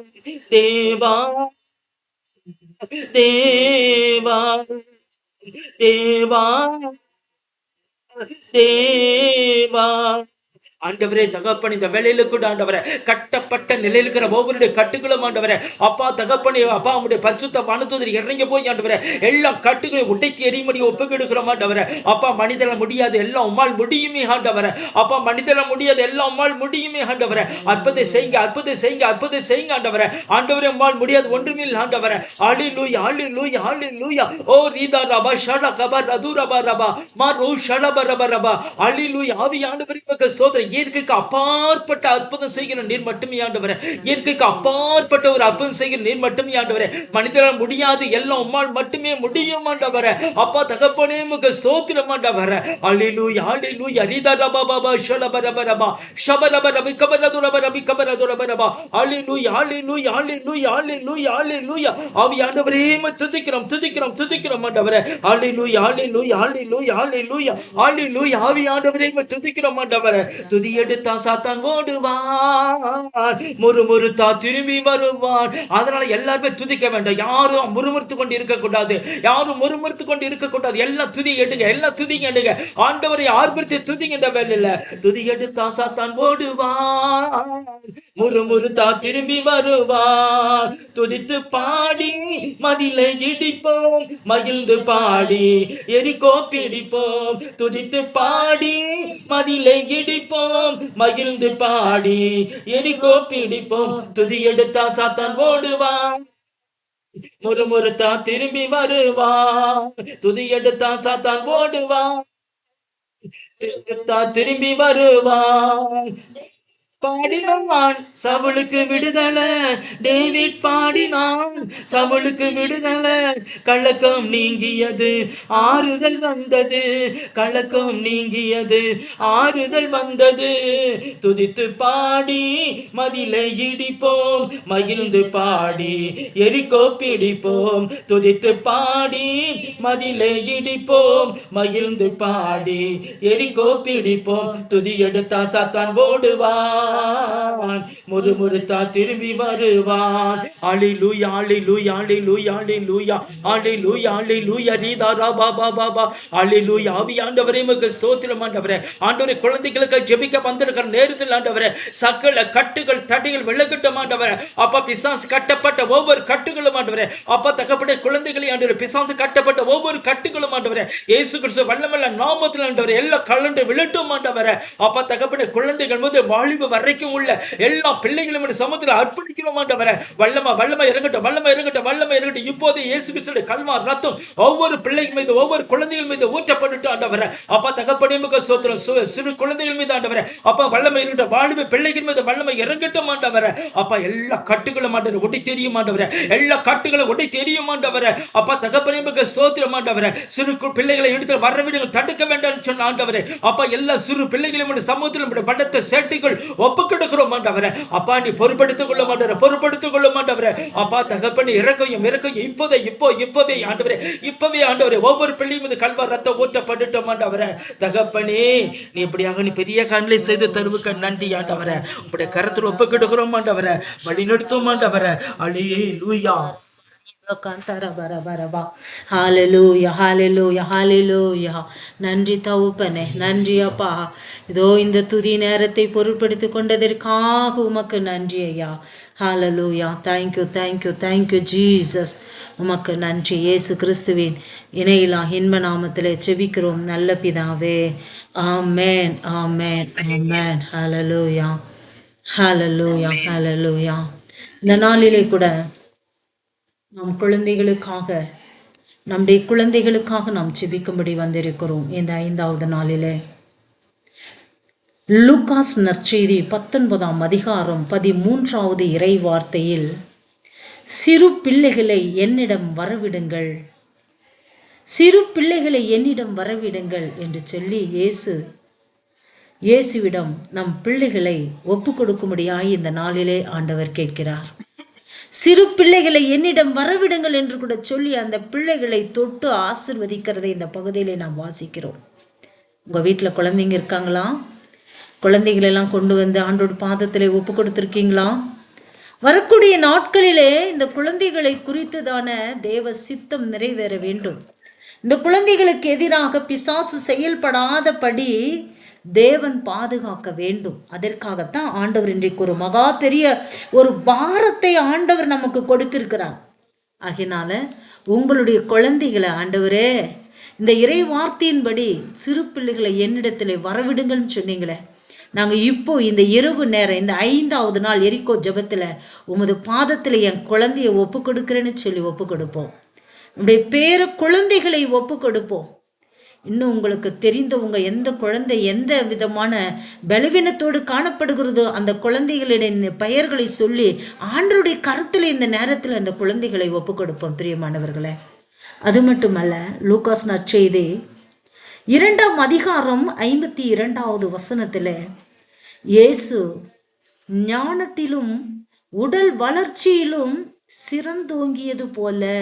தேவா தேவா தேவா தேவா. ஆண்டவரே தகப்பன் இந்த வேலையில கூட ஆண்டவரே கட்டப்பட்ட நிலையில் இருக்கிற ஒவ்வொரு கட்டுகளும் ஆண்டவரே அப்பா தகப்பனே அப்பா உடைய பரிசுத்த மனதூதர் இறங்கி போய் ஆண்டவரே எல்லா கட்டுகளையும் உடைத்து எரியும்படி ஒப்புக்கொடுக்கிறோம் ஆண்டவரே. அப்பா மனிதன முடியாது எல்லாம் உம்மால் முடியுமே ஆண்டவரே. அப்பா மனிதன முடியாது எல்லாம் உம்மால் முடியுமே ஆண்டவரே. அற்புதத்தை செய்யுங்க அற்புதத்தை செய்யுங்க அற்புதத்தை செய்யுங்க ஆண்டவரே. ஆண்டவரே உம்மால் முடியாது ஒன்றுமில்லை ஆண்டவரே. ஹல்லேலூயா ஹல்லேலூயா ஹல்லேலூயா. ஓ ரீதா ரபா ஷட கபா ரது ரபா ரபா மா ரூ ஷட ரபா ரபா. ஹல்லேலூயா. ஆவி ஆண்டவரே உமக்கு ஸ்தோத்திரம். இயற்கைக்கு அப்பாற்பட்ட அற்புதம் செய்கிற நீர் மட்டுமே ஆண்டவரே. இயற்கைக்கு அப்பாற்பட்ட ஒரு அற்புதம் செய்கிற நீர் மட்டுமே ஆண்டவரே. மனிதரால் முடியாது எல்லாம் உம்மால் மட்டுமே முடியும் ஆண்டவரே. அப்பா தகப்பனே உமக்கு ஸ்தோத்திரம் ஆண்டவரே. ஹல்லேலூயா ஹல்லேலூயா. ரிதா ரபா பாபா ஷலப ரப ரபா ஷபரப ரபி கபரது ரப ரபி கபரது ரப ரபா. ஹல்லேலூயா ஹல்லேலூயா ஹல்லேலூயா ஹல்லேலூயா ஹல்லேலூயா. ஆவி ஆண்டவரே உம்மை துதிக்கிறோம் துதிக்கிறோம் துதிக்கிறோம் ஆண்டவரே. ஹல்லேலூயா ஹல்லேலூயா ஹல்லேலூயா ஹல்லேலூயா ஹல்லேலூயா. ஆவி ஆண்டவரே உம்மை துதிக்கிறோம் ஆண்டவரே. துதி எடுத்தா சாத்தான் ஓடுவான் முறுமுறுத்தா திரும்பி வருவான். அதனால எல்லாருமே துதிக்க வேண்டாம். யாரும் முறுமுறுத்து கொண்டு இருக்கக்கூடாது யாரும் முறுமுறுத்து கொண்டு இருக்கக்கூடாது. எல்லாம் துதி எடுங்க எல்லாம் துதிங்க எடுங்க ஆண்டவரை ஆர்ப்பரித்து துதிங்க. இந்த வேலையில துதி எடுத்தா சாத்தான் ஓடுவான் முறுமுறுத்தா திரும்பி வருவான். துதித்து பாடி மதிலை இடிப்போம் மகிழ்ந்து பாடி எரிகோ பிடிப்போம். துதித்து பாடி மதிலை இடிப்போம் மகிழ்ந்து பாடி எரிகோ பிடிப்போம். துதி எடுத்தா சாத்தான் ஓடுவான் முறுமுறுத்தா திரும்பி வருவான். துதி எடுத்தா சாத்தான் ஓடுவான் திரும்பி வருவான். பாடினான் சவுலுக்கு விடுதலை டேவிட் பாடினான் சவுலுக்கு விடுதலை. கலக்கம் நீங்கியது ஆறுதல் வந்தது கலக்கம் நீங்கியது ஆறுதல் வந்தது. துதித்து பாடி மதிலை இடிப்போம் மகிழ்ந்து பாடி எரிகோ பிடிப்போம். துதித்து பாடி மதிலை இடிப்போம் மகிழ்ந்து பாடி எரிகோ பிடிப்போம். துதி எடுத்தா சாத்தான் ஓடுவான் முறுமுறுத்தா திரும்பி வருவான். ஹல்லேலூயா ஹல்லேலூயா ஹல்லேலூயா ஹல்லேலூயா ஹல்லேலூயா ஹல்லேலூயா. ரீதா ரபா பாபா பா. ஹல்லேலூயா. ஆவி ஆண்டவரே உமக்கு ஸ்தோத்திரம் ஆண்டவரே. ஆண்டவரே குழந்தைகளுக்கு ஜெபிக்க வந்திருக்கிற நேரத்தில் ஆண்டவரே சகல கட்டுகள் தடைகள் விலகட்டும் ஆண்டவரே. அப்பா பிசாசு கட்டப்பட்ட ஒவ்வொரு கட்டுகளும் ஆண்டவரே ஆண்டவரே. அப்பா தகப்பனே, குழந்தைகளை ஆண்டவரே, பிசாசு கட்டப்பட்ட ஒவ்வொரு கட்டுகளும் ஆண்டவரே, இயேசு கிறிஸ்து வல்லமையுள்ள நாமத்தில் ஆண்டவரே எல்லாம் கலண்டு விழட்டும் ஆண்டவரே. அப்பா தகப்பனே, குழந்தைகள் முதல் வாலிப வரைக்கும் உள்ள எல்லா பிள்ளைகளும் சமூகத்தில் அர்ப்பணிக்கிறோம் ஆண்டவரே. வல்லமை இறங்கட்டும், வல்லமை இறங்கட்டும். இப்போது இயேசு கிறிஸ்துவின் கல்வார் ரத்தம் ஒவ்வொரு பிள்ளைகள் மீது, ஒவ்வொரு குழந்தைகள் மீது ஊற்றப்பட்டு ஆண்டவரே. அப்பா தகப்பனே, உமக்கு ஸ்தோத்திரம். சிறு குழந்தைகள் மீது ஆண்டவரே, அப்பா வல்லமை இருக்கட்டும். வாலிப பிள்ளைகள் மீது வல்லமை இறங்கட்டும் ஆண்டவரே. அப்பா எல்லா கட்டுகளும் ஆண்டவரே ஒட்டி தெரியும் ஆண்டவரே, எல்லா கட்டுகளும் ஒட்டி தெரியும் ஆண்டவரே. அப்பா தகப்பனே, உமக்கு ஸ்தோத்திரம் ஆண்டவரே. சிறு பிள்ளைகளை எடுத்து வரவிடுங்கள், தடுக்க வேண்டாம் சொன்ன ஆண்டவரே. அப்பா எல்லா சிறு பிள்ளைகளையும் சமூகத்தில் நம்முடைய படத்தை சேட்டைகள் ஒப்புக்கொடுக்கிறோம் ஆண்டவரே. அப்பா நீ பொறுப்படுத்திக் கொள்ள மாட்டவரே, பொறுப்படுத்திக் கொள்ள மாட்டவரே. அப்பா தகப்பனே, இறக்கையும் இப்பவே ஆண்டவரே, இப்பவே ஆண்டவரே, ஒவ்வொரு பிள்ளையும் மீது கல்வார் ரத்தம் ஊற்றப்பட்டுட்டோம் ஆண்டவரே. தகப்பனே, நீ இப்படியாக நீ பெரிய காரியங்களை செய்து தருவுக்க நன்றி ஆண்டவரே. உங்களுடைய கரத்தில் ஒப்புக்கொடுக்கிறோம் ஆண்டவரே, வழி நடத்தும் ஆண்டவரே. அல்லேலூயா.
நன்றி தவுப்பனே, நன்றி அப்பா. இதோ இந்த துதி நேரத்தை பொருட்படுத்தி கொண்டதற்காக உமக்கு நன்றி ஐயா. ஹalleluya. Thank you Jesus. உமக்கு நன்றி. இயேசு கிறிஸ்துவின் இணையிலா இன்ப நாமத்திலே செபிக்கிறோம் நல்ல பிதாவே. ஆமென். ஹalleluya. இந்த நாளிலே கூட நாம் குழந்தைகளுக்காக, நம்முடைய குழந்தைகளுக்காக நாம் செபிக்கும்படி வந்திருக்கிறோம். இந்த 5வது நாளிலே லூகாஸ் நற்செய்தி 19ஆம் அதிகாரம் 13வது இறை வார்த்தையில், சிறு பிள்ளைகளை என்னிடம் வரவிடுங்கள், சிறு பிள்ளைகளை என்னிடம் வரவிடுங்கள் என்று சொல்லி இயேசுவிடம் நம் பிள்ளைகளை ஒப்பு கொடுக்கும்படியாய் இந்த நாளிலே ஆண்டவர் கேட்கிறார். சிறு பிள்ளைகளை என்னிடம் வரவிடுங்கள் என்று கூட சொல்லி அந்த பிள்ளைகளை தொட்டு ஆசிர்வதிக்கிறதை இந்த பகுதியிலே நாம் வாசிக்கிறோம். உங்கள் வீட்டில் குழந்தைங்க இருக்காங்களா? குழந்தைகளெல்லாம் கொண்டு வந்து ஆண்டோட பாதத்திலே ஒப்பு கொடுத்துருக்கீங்களா? வரக்கூடிய நாட்களிலே இந்த குழந்தைகளை குறித்துதான தேவ சித்தம் நிறைவேற வேண்டும். இந்த குழந்தைகளுக்கு எதிராக பிசாசு செயல்படாதபடி தேவன் பாதுகாக்க வேண்டும். அதற்காகத்தான் ஆண்டவர் இன்றைக்கு ஒரு மகா பெரிய ஒரு பாரத்தை ஆண்டவர் நமக்கு கொடுத்திருக்கிறார். ஆகினால உங்களுடைய குழந்தைகளை ஆண்டவரே, இந்த இறை வார்த்தையின்படி சிறு பிள்ளைகளை என்னிடத்தில் வரவிடுங்கள்னு சொன்னீங்களே, நாங்கள் இப்போ இந்த இரவு நேரம், இந்த 5வது நாள் எரிக்கோ ஜபத்தில் உமது பாதத்தில் என் குழந்தைய ஒப்பு கொடுக்குறேன்னு சொல்லி ஒப்பு கொடுப்போம். நம்முடைய பேர குழந்தைகளை ஒப்பு கொடுப்போம். இன்னும் உங்களுக்கு தெரிந்தவங்க எந்த குழந்தை எந்த விதமான பலவீனத்தோடு காணப்படுகிறதோ அந்த குழந்தைகளின் பெயர்களை சொல்லி ஆண்டவருடைய கருத்தில் இந்த நேரத்தில் அந்த குழந்தைகளை ஒப்பு கொடுப்போம் பிரியமானவர்களே. அது மட்டுமல்ல, லூகாஸ் நற்செய்தி 2ஆம் அதிகாரம் 52வது வசனத்தில் இயேசு ஞானத்திலும் உடல் வளர்ச்சியிலும் சிறந்தோங்கியது போல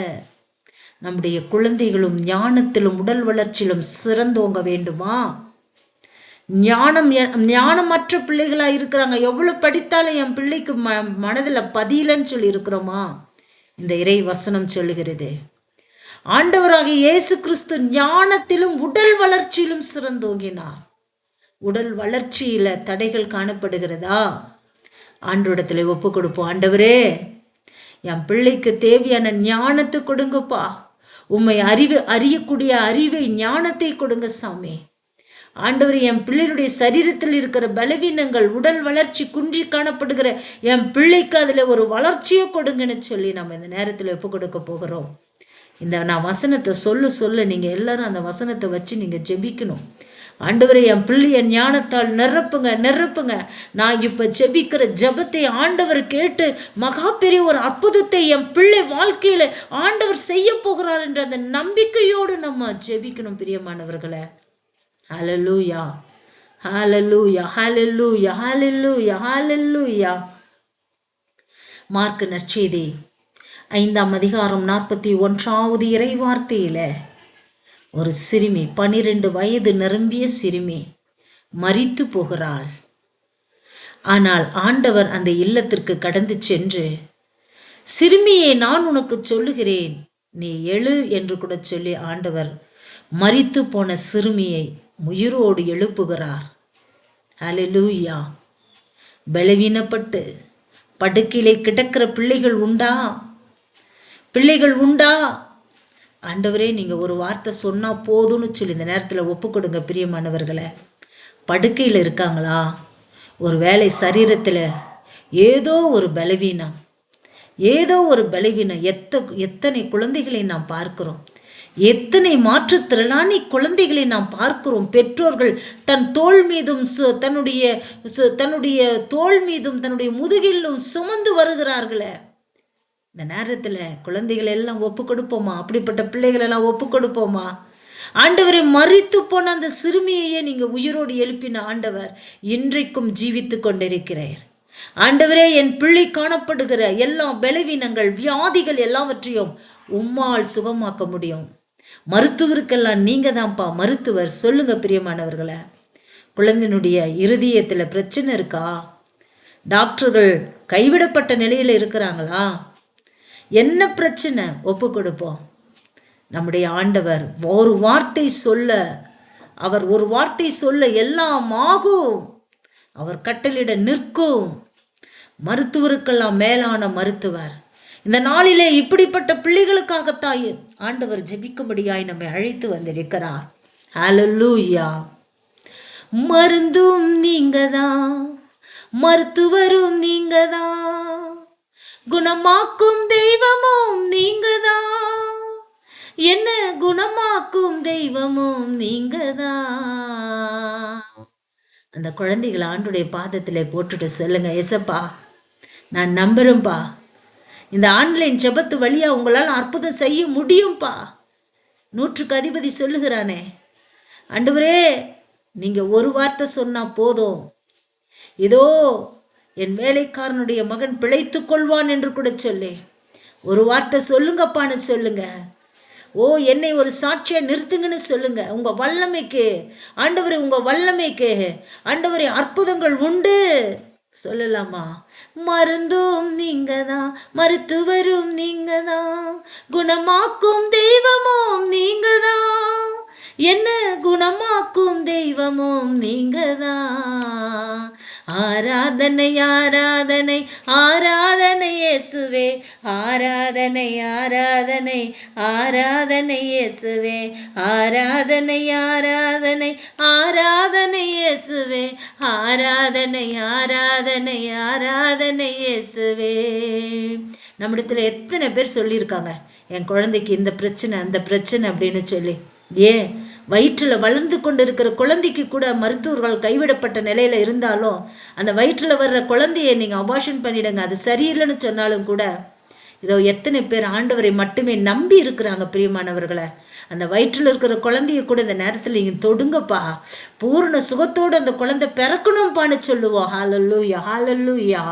நம்முடைய குழந்தைகளும் ஞானத்திலும் உடல் வளர்ச்சியிலும் சிறந்தோங்க வேண்டுமா? ஞானமற்ற பிள்ளைகளாக இருக்கிறாங்க. எவ்வளோ படித்தாலும் என் பிள்ளைக்கு மனதில் பதியலன்னு சொல்லி இருக்கிறோமா? இந்த இறை வசனம் சொல்லுகிறது, ஆண்டவராகிய இயேசு கிறிஸ்து ஞானத்திலும் உடல் வளர்ச்சியிலும் சிறந்தோங்கினார். உடல் வளர்ச்சியில தடைகள் காணப்படுகிறதா? ஆண்டவரிடத்துல ஒப்பு கொடுப்போம். ஆண்டவரே, என் பிள்ளைக்கு தேவையான ஞானத்தை கொடுங்கப்பா. உம்மை அறியக்கூடிய அறிவை, ஞானத்தை கொடுங்க சாமி. ஆண்டவர், என் பிள்ளையுடைய சரீரத்தில் இருக்கிற பலவீனங்கள், உடல் வளர்ச்சி குன்றி காணப்படுகிற என் பிள்ளைக்கு அதில் ஒரு வளர்ச்சியை கொடுங்கன்னு சொல்லி நம்ம இந்த நேரத்தில் ஒப்பு கொடுக்க போகிறோம். நான் வசனத்தை சொல்ல நீங்கள் எல்லாரும் அந்த வசனத்தை வச்சு நீங்கள் ஜெபிக்கணும். ஆண்டவரை, என் பிள்ளைய ஞானத்தால் நிரப்புங்க. நான் இப்போ ஜெபிக்கிற ஜெபத்தை ஆண்டவர் கேட்டு மகா பெரிய ஒரு அற்புதத்தை என் பிள்ளை வாழ்க்கையில் ஆண்டவர் செய்ய போகிறார் என்ற அந்த நம்பிக்கையோடு நம்ம ஜெபிக்கணும் பிரியமானவர்களே. ஹல்லேலூயா, ஹல்லேலூயா, ஹல்லேலூயா, ஹல்லேலூயா, ஹல்லேலூயா. மார்க் நற்செய்தி 5ஆம் அதிகாரம் 41வது இறை வார்த்தையில் ஒரு சிறுமி, 12 வயது நிரம்பிய சிறுமி மரித்து போகிறாள். ஆனால் ஆண்டவர் அந்த இல்லத்திற்கு கடந்து சென்று, சிறுமியே, நான் உனக்கு சொல்லுகிறேன், நீ எழு என்று கூட சொல்லி ஆண்டவர் மரித்து போன சிறுமியை உயிரோடு எழுப்புகிறார். ஹல்லேலூயா. பலவீனப்பட்டு படுக்கையிலே கிடக்கிற பிள்ளைகள் உண்டா? பிள்ளைகள் உண்டா? ஆண்டவரே நீங்கள் ஒரு வார்த்தை சொன்னால் போதும்னு சொல்லி இந்த நேரத்தில் ஒப்பு கொடுங்க பிரியமானவர்களை. படுக்கையில் இருக்காங்களா? ஒரு வேளை சரீரத்தில் ஏதோ ஒரு பலவீனம், எத்தனை குழந்தைகளை நாம் பார்க்கிறோம், எத்தனை மாற்றுத்திறனாளி குழந்தைகளை நாம் பார்க்கிறோம். பெற்றோர்கள் தன் தோள் மீதும் தன்னுடைய தோள் மீதும் தன்னுடைய முதுகிலும் சுமந்து வருகிறார்களே. இந்த நேரத்தில் குழந்தைகள் எல்லாம் ஒப்பு கொடுப்போமா? அப்படிப்பட்ட பிள்ளைகள் எல்லாம் ஒப்பு கொடுப்போமா? ஆண்டவரை மரித்து போன அந்த சிறுமியையே நீங்கள் உயிரோடு எழுப்பின ஆண்டவர் இன்றைக்கும் ஜீவித்து கொண்டிருக்கிறார். ஆண்டவரே, என் பிள்ளை காணப்படுகிற எல்லா பலவீனங்கள், வியாதிகள் எல்லாவற்றையும் உம்மால் சுகமாக்க முடியும். மருத்துவருக்கெல்லாம் நீங்கள் தான்ப்பா மருத்துவர். சொல்லுங்க பிரியமானவர்களை. குழந்தையினுடைய இருதயத்தில் பிரச்சனை இருக்கா? டாக்டர்கள் கைவிடப்பட்ட நிலையில் இருக்கிறாங்களா? என்ன பிரச்சனை? ஒப்பு கொடுப்போம். நம்முடைய ஆண்டவர் ஒரு வார்த்தை சொல்ல எல்லாம் ஆகும். அவர் கட்டளிட நிற்கும். மருத்துவருக்கெல்லாம் மேலான மருத்துவர். இந்த நாளிலே இப்படிப்பட்ட பிள்ளைகளுக்காகத்தான் ஆண்டவர் ஜெபிக்கும்படியாய் நம்மை அழைத்து வந்திருக்கிறார். ஹல்லேலூயா. மருந்தும் நீங்கதான், மருத்துவரும் நீங்கதான், குணமாக்கும் தெய்வமும் நீங்கதான், என்ன குணமாக்கும் தெய்வமும் நீங்கதான். அந்த குழந்தைகள் ஆண்டுடைய பாதத்தில் போட்டுட்டு சொல்லுங்க, ஏசப்பா நான் நம்புறேன்ப்பா, இந்த ஆன்லைன் ஜெபத்து வழியா உங்களால் அற்புதம் செய்ய முடியும்ப்பா. 100க்கு அதிபதி சொல்லுகிறானே, ஆண்டவரே நீங்க ஒரு வார்த்தை சொன்னா போதும், இதோ என் வேலைக்காரனுடைய மகன் பிழைத்து கொள்வான் என்று கூட சொல்லு. ஒரு வார்த்தை சொல்லுங்கப்பான்னு சொல்லுங்க. ஓ, என்னை ஒரு சாட்சியை நிறுத்துங்கன்னு சொல்லுங்க. உங்க வல்லமைக்கு ஆண்டவரே, உங்க வல்லமைக்கு ஆண்டவரே அற்புதங்கள் உண்டு சொல்லலாமா? மருந்தும் நீங்க தான், மருத்துவரும் நீங்க தான், குணமாக்கும் தெய்வமும் நீங்க தான், என்ன குணமாக்கும் தெய்வமும் நீங்க தான். ஆராதனை ஆராதனை ஆராதனை இயேசுவே, ஆராதனை ஆராதனை ஆராதனை இயேசுவே, ஆராதனை ஆராதனை ஆராதனை இயேசுவே, ஆராதனை ஆராதனை ஆராதனை இயேசுவே. நம்மிடத்தில் எத்தனை பேர் சொல்லியிருக்காங்க, என் குழந்தைக்கு இந்த பிரச்சனை அந்த பிரச்சனை அப்படின்னு சொல்லி. ஏன் வயிற்றில் வளர்ந்து கொண்டு இருக்கிற குழந்தைக்கு கூட மருத்துவர்கள் கைவிடப்பட்ட நிலையில் இருந்தாலும் அந்த வயிற்றில் வர்ற குழந்தையை நீங்கள் அபார்ஷன் பண்ணிடுங்க, அது சரியில்லைன்னு சொன்னாலும் கூட இதோ எத்தனை பேர் ஆண்டவரை மட்டுமே நம்பி இருக்கிறாங்க பிரியமானவர்களை. அந்த வயிற்றில் இருக்கிற குழந்தைய கூட இந்த நேரத்தில் நீங்கள் தொடுங்கப்பா, பூர்ண சுகத்தோடு அந்த குழந்தை பிறக்கணும்ப்பான்னு சொல்லுவோம். ஹல்லேலூயா, ஹல்லேலூயா.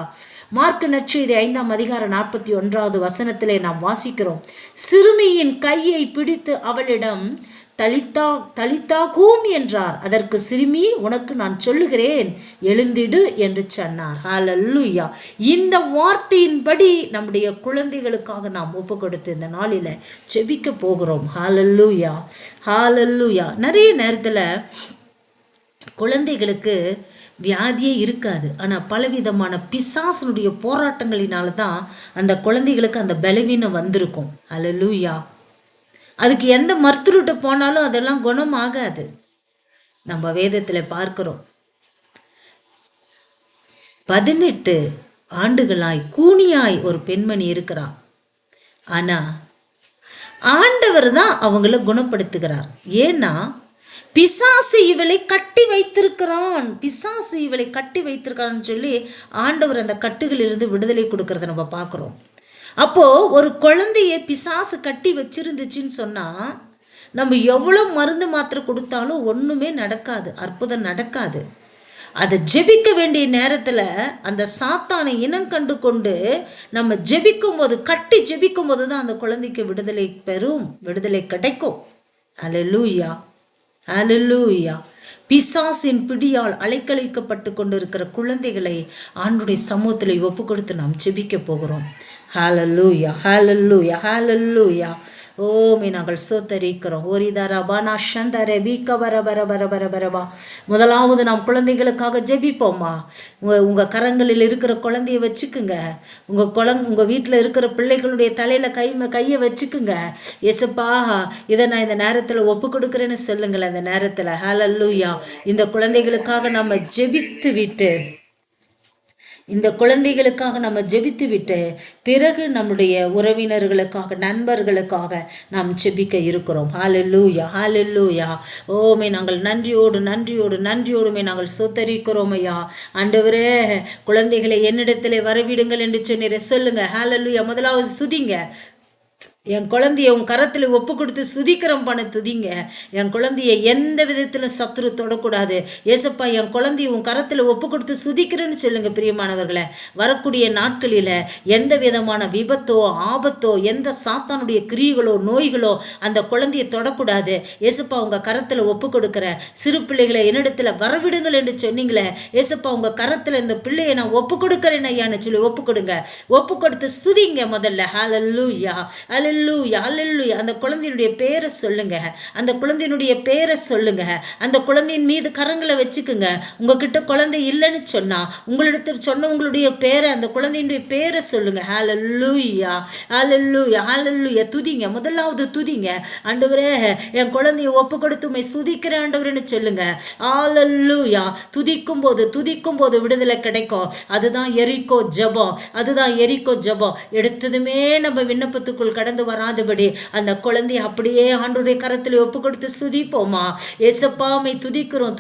மார்க்கு நற்செய்தி 5ஆம் அதிகாரம் 41வது வசனத்திலே நாம் வாசிக்கிறோம், சிறுமியின் கையை பிடித்து அவளிடம் தலித்தா கூம் என்றார். அதற்கு சிறுமி, உனக்கு நான் சொல்லுகிறேன், எழுந்திடு என்று சொன்னார். ஹல்லேலூயா. இந்த வார்த்தையின்படி நம்முடைய குழந்தைகளுக்காக நாம் ஒப்பு கொடுத்து இந்த நாளில் செபிக்க போகிறோம். ஹல்லேலூயா, ஹல்லேலூயா. நிறைய நேரத்தில் குழந்தைகளுக்கு வியாதியே இருக்காது, ஆனால் பலவிதமான பிசாசனுடைய போராட்டங்களினால தான் அந்த குழந்தைகளுக்கு அந்த பலவீனம் வந்திருக்கும். ஹல்லேலூயா. அதுக்கு எந்த மருத்துவர்கிட்ட போனாலும் அதெல்லாம் குணமாகாது. நம்ம வேதத்தில் பார்க்கிறோம், 18 ஆண்டுகளாய் கூனியாய் ஒரு பெண்மணி இருக்கிறார். ஆனால் ஆண்டவர் தான் அவங்கள குணப்படுத்துகிறார். ஏன்னா பிசாசு இவளை கட்டி வைத்திருக்கிறான்னு சொல்லி ஆண்டவர் அந்த கட்டுகளிலிருந்து விடுதலை கொடுக்கறத நம்ம பார்க்குறோம். அப்போது ஒரு குழந்தைய பிசாசு கட்டி வச்சிருந்துச்சின்னு சொன்னால் நம்ம எவ்வளோ மருந்து மாத்திரை கொடுத்தாலும் ஒன்றுமே நடக்காது, அற்புதம் நடக்காது. அதை ஜெபிக்க வேண்டிய நேரத்தில் அந்த சாத்தானை இனம் கண்டு கொண்டு நம்ம கட்டி ஜெபிக்கும் போது தான் அந்த குழந்தைக்கு விடுதலை கிடைக்கும். அல்லேலூயா, அல்லேலூயா. பிசாசின் பிடியால் அலைக்கழிக்கப்பட்டு கொண்டிருக்கிற குழந்தைகளை ஆண்டுடைய சமூகத்தில் ஒப்பு கொடுத்து நாம் ஜெபிக்க போகிறோம். ஹல்லேலூயா, ஹல்லேலூயா, ஹல்லேலூயா. ஓமே நாங்கள் சோத்தரிக்கிறோம். ஓரிதாரபானா சந்தர வீக்க வர வர வர வர வரவா. முதலாவது நாம் குழந்தைகளுக்காக ஜெபிப்போம்மா. உங்கள் கரங்களில் இருக்கிற குழந்தைய வச்சுக்குங்க. உங்கள் வீட்டில் இருக்கிற பிள்ளைகளுடைய தலையில் கையை வச்சுக்குங்க. ஏசப்பா, இதை நான் இந்த நேரத்தில் ஒப்பு கொடுக்குறேன்னு சொல்லுங்களேன். இந்த நேரத்தில் ஹல்லேலூயா. இந்த குழந்தைகளுக்காக நம்ம ஜெபித்து விட்டு நம்ம ஜெபித்து விட்டு பிறகு நம்முடைய உறவினர்களுக்காக, நண்பர்களுக்காக நாம் ஜெபிக்க இருக்கிறோம். ஹல்லேலூயா, ஹல்லேலூயா. ஓமே நாங்கள் நன்றியோடுமே நாங்கள் சோத்தரிக்கிறோம் ஐயா. ஆண்டவரே, குழந்தைகளை என்னிடத்தில் வரவிடுங்கள் என்று சொன்னீரே, சொல்லுங்க. ஹல்லேலூயா. முதலாவது துதிங்க. என் குழந்தைய உன் கரத்தில் ஒப்பு கொடுத்து சுதிக்கிறோம் பண்ண துதிங்க. என் குழந்தைய எந்த விதத்திலும் சத்துரு தொடக்கூடாது. ஏசப்பா, என் குழந்தைய உன் கரத்தில் ஒப்பு கொடுத்து சுதிக்கிறேன்னு சொல்லுங்க. பிரியமானவர்களை, வரக்கூடிய நாட்களில் எந்த விதமான விபத்தோ ஆபத்தோ எந்த சாத்தானுடைய கிரியைகளோ நோய்களோ அந்த குழந்தைய தொடக்கூடாது. ஏசப்பா, உங்கள் கரத்தில் ஒப்பு கொடுக்குற சிறு பிள்ளைகளை என்னிடத்தில் வரவிடுங்கள் என்று சொன்னீங்களே. ஏசப்பா, உங்கள் கரத்தில் இந்த பிள்ளையை நான் ஒப்பு கொடுக்குறேன் ஐயான்னு சொல்லி ஒப்பு கொடுங்க. ஒப்பு கொடுத்து சுதிங்க முதல்ல. ஹல்லேலூயா, ஹல்லேலூயா, ஹல்லேலூயா. அந்த குழந்தையினுடைய பேரை சொல்லுங்க. அந்த குழந்தையினுடைய பேரை சொல்லுங்க. அந்த குழந்தையின் மீது கரங்களை வச்சுக்குங்க. உங்ககிட்ட குழந்தை இல்லைன்னு சொன்னா உங்களிடத்தில் சொன்ன உங்களுடைய பேரை, அந்த குழந்தையினுடைய பேரை சொல்லுங்க. ஹல்லேலூயா, ஹல்லேலூயா, ஹல்லேலூயா. துதிங்க. முதலாவது துதிங்க. ஆண்டவரே, என் குழந்தைய ஒப்பு கொடுத்து உம்மை துதிக்கிறேன் ஆண்டவரேன்னு சொல்லுங்க. ஹல்லேலூயா. துதிக்கும் போது விடுதலை கிடைக்கும். அதுதான் எரிக்கோ ஜெபம். எடுத்ததுமே நம்ம விண்ணப்பத்துக்குள் கடந்து வராதபடி அந்த குழந்தைய அப்படியே ஆண்டவருடைய கரத்தில் ஒப்பு கொடுத்து துதிப்போமா. ஏசப்பா, உம்மை துதிக்கிறோம்.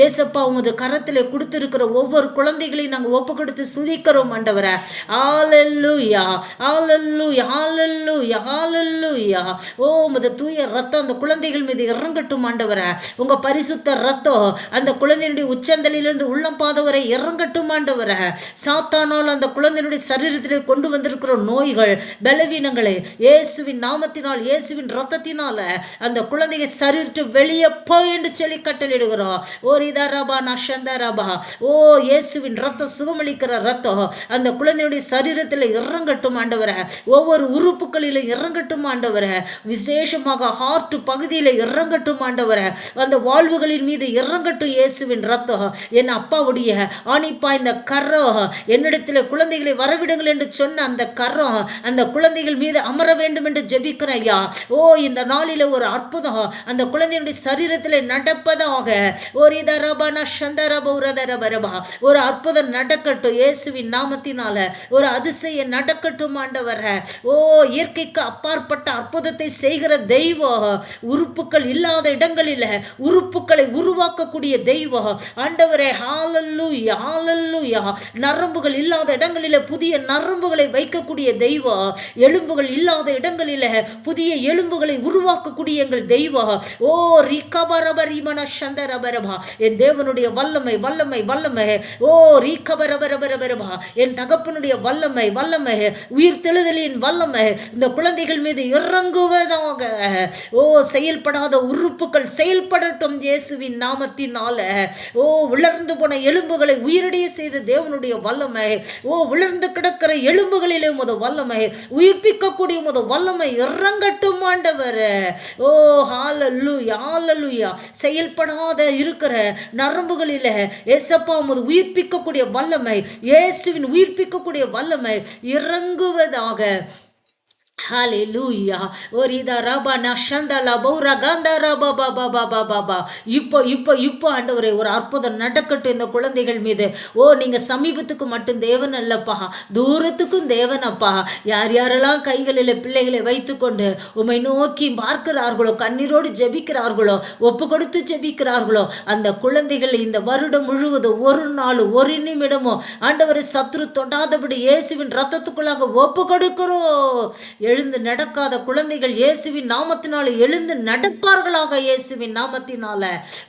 ஏசப்பா, உமது கரத்தில் கொடுத்திருக்கிற ஒவ்வொரு குழந்தைகளையும் நாங்கள் ஒப்பு கொடுத்து துதிக்கிறோம் ஆண்டவரே. ஹல்லேலூயா, ஹல்லேலூயா, ஹல்லேலூயா, ஹல்லேலூயா. ஓ, உமது தூய ரத்தம் அந்த குழந்தைகள் மீது இறங்கட்டும் ஆண்டவரே. உங்க பரிசுத்த ரத்தம் அந்த குழந்தையினுடைய உச்சந்தலிலிருந்து உள்ளம் பாத வரை இறங்கட்டும் ஆண்டவரே. சாத்தானால் அந்த குழந்தையினுடைய சரீரத்திலே கொண்டு வந்திருக்கிற நோய்கள், பலவீனங்களை இயேசுவின் நாமத்தினால், இயேசுவின் ரத்தத்தினால அந்த குழந்தையை சரிவிட்டு வெளியே போய் என்று சொல்லி கட்டளிடுகிறோம். ஓ, இயேசுவின் ரத்தம் சுகமளிக்கிற ரத்தம் அந்த குழந்தையுடைய சரீரத்தில் இறங்கட்டும் ஆண்டவரே. ஒவ்வொரு உறுப்புகளிலும் இறங்கட்டும் ஆண்டவரே. விசேஷமாக ஹார்ட் பகுதியில் இறங்கட்டும் ஆண்டவரே. அந்த வாழ்வுகளின் மீது இறங்கட்டும் இயேசுவின் ரத்தம். என் அப்பாவுடைய ஆணிப்பா இந்த கரம் என்னிடத்தில் குழந்தைகளை வரவிடுங்கள் என்று சொன்ன அந்த கரம் அந்த குழந்தைகள் மீது அமர வேண்டும் என்று ஜெபிக்கிறேன் ஐயா. ஓ, இந்த நாளில ஒரு அற்புதம் அந்த குழந்தையுடைய சரீரத்தில் நடப்பதாக. ஒரு அற்புதம் நடக்கட்டும் இயேசுவின் நாமத்தினால. ஒரு அதிசயம் நடக்கட்டும் ஆண்டவரே. ஓ, இயற்கைக்கு அப்பாற்பட்ட அற்புதத்தை செய்கிற தெய்வம். உறுப்புகள் இல்லாத இடங்களில் உறுப்புகளை உருவாக்கக்கூடிய தெய்வம் ஆண்டவரே. ஹல்லேலூயா, ஹல்லேலூயா. நரம்புகள் இல்லாத இடங்களில் புதிய நரம்புகளை வைக்கக்கூடிய தெய்வம். எலும்புகள் இல்லாத இடங்களில் புதிய எலும்புகளை உருவாக்கக்கூடிய எங்கள் தெய்வம். ஓ, ரிகபரபரிமன சந்தரபரபா. என் தேவனுடைய வல்லமை, வல்லமை, வல்லமை. ஓ, ரிகபரபரபரபா. என் தகப்பனுடைய வல்லமை, வல்லமை, உயிர் தெழுதலின் வல்லமை இந்த குழந்தைகள் மீது இறங்குவதாக. ஓ, செயல்படாத உறுப்புகள் செயல்படட்டும் இயேசுவின் நாமத்தினால. ஓ, உலர்ந்து போன எலும்புகளை உயிரடைய செய்த தேவனுடைய வல்லமை. ஓ, உலர்ந்து கிடக்கிற எலும்புகளிலே உமது வல்லமை, உயிர்ப்பிக்கக்கூடிய உமது வல்லமை இறங்கட்டும் ஆண்டவரே. ஓ, ஹல்லேலூயா, ஹல்லேலூயா. செயல்படாத இருக்கிற நரம்புகளிலே ஏசப்பா உமது உயிர்ப்பிக்கக்கூடிய வல்லமை, இயேசுவின் உயிர்ப்பிக்கக்கூடிய வல்லமை இறங்குவதாக. ஹல்லேலூயா. ஒரிதா ரபனா ஷந்தலா பௌரா கந்தரா பாபா பாபா பாபா. இப்போ ஆண்டவரே, ஒரு அற்புதம் நடக்கட்டும் இந்த குழந்தைகள் மீது. ஓ, நீங்கள் சமீபத்துக்கு மட்டும் தேவன் அல்லப்பா, தூரத்துக்கும் தேவனப்பா. யார் யாரெல்லாம் கைகளில் பிள்ளைகளை வைத்துக்கொண்டு உம்மை நோக்கி பார்க்கிறார்களோ, கண்ணீரோடு ஜெபிக்கிறார்களோ, ஒப்பு கொடுத்து ஜெபிக்கிறார்களோ, அந்த குழந்தைகள் இந்த வருடம் முழுவதும் ஒரு நாள் ஒரு நிமிடமோ ஆண்டவரை சத்துரு தொடாதபடி இயேசுவின் ரத்தத்துக்குள்ளாக ஒப்பு கொடுக்கிறோம். எழுந்து நடக்காத குழந்தைகள் இயேசுவின் நாமத்தினால எழுந்து நடப்பார்களாக இயேசுவின் நாமத்தினால.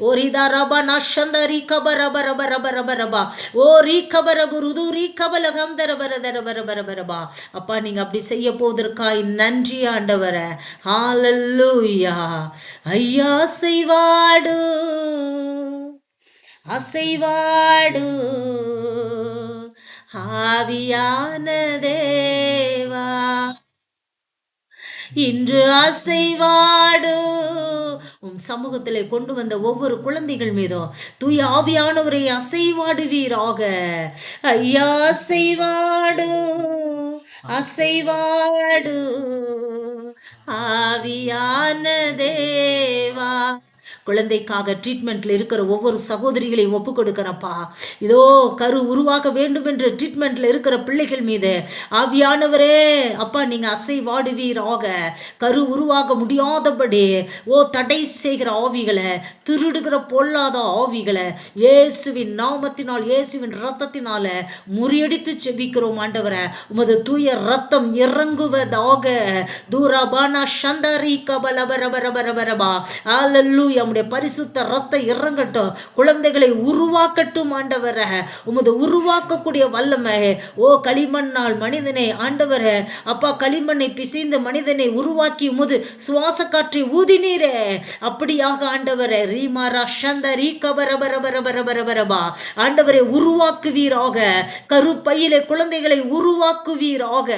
ஓ, ரிதாரபா நஷந்தரி கபரபரபரபரபரபா. ஓ, ரீகபரபுருது ரீகபலகந்தரபரபரபரபரபா. அப்பா, நீங்க அப்படி செய்ய போவதற்காய் நன்றி ஆண்டவரே. ஹல்லேலூயா. ஐயா, அசைவாடு அசைவாடு ஆவியான தேவா, இன்று அசைவாடு சமூகத்திலே கொண்டு வந்த ஒவ்வொரு குழந்தைகள் மீதும் தூய ஆவியானவரை அசைவாடுவீராக. ஐயா அசைவாடு அசைவாடு ஆவியான தேவா. குழந்தைக்காக ட்ரீட்மெண்ட்டில் இருக்கிற ஒவ்வொரு சகோதரிகளையும் ஒப்பு கொடுக்கிறப்பா. இதோ கரு உருவாக வேண்டும் என்று ட்ரீட்மெண்ட்டில் இருக்கிற பிள்ளைகள் மீது ஆவியானவரே அப்பா நீங்கள் அசைவாடுவீராக. கரு உருவாக முடியாதபடி தடை செய்கிற ஆவிகளை, திருடுகிற பொல்லாத ஆவிகளை இயேசுவின் நாமத்தினால், இயேசுவின் இரத்தத்தினால முறியடித்து செபிக்கிறோம் ஆண்டவரை. உமது தூய ரத்தம் இறங்குவதாக. தூரபானா சந்தரி கபலபரபரபரபரபா. அல்லேலூயா. உம்முடைய பரிசுத்த ரத்தம் இறங்கட்டும், குழந்தைகளை உருவாக்கட்டும் ஆண்டவரே. உமது உருவாக்கக்கூடிய வல்லமை களிமண்ணால் மனிதனை ஆண்டவரே அப்பா களிமண்ணை பிசைந்து மனிதனை உருவாக்கி உமது சுவாச காற்றை ஊதினீரே, அப்படியாக ஆண்டவரே ரீமாரா சந்தரி கபரபரபரபரபரபா ஆண்டவரை உருவாக்குவீராக. கருப்பையிலே குழந்தைகளை உருவாக்குவீராக.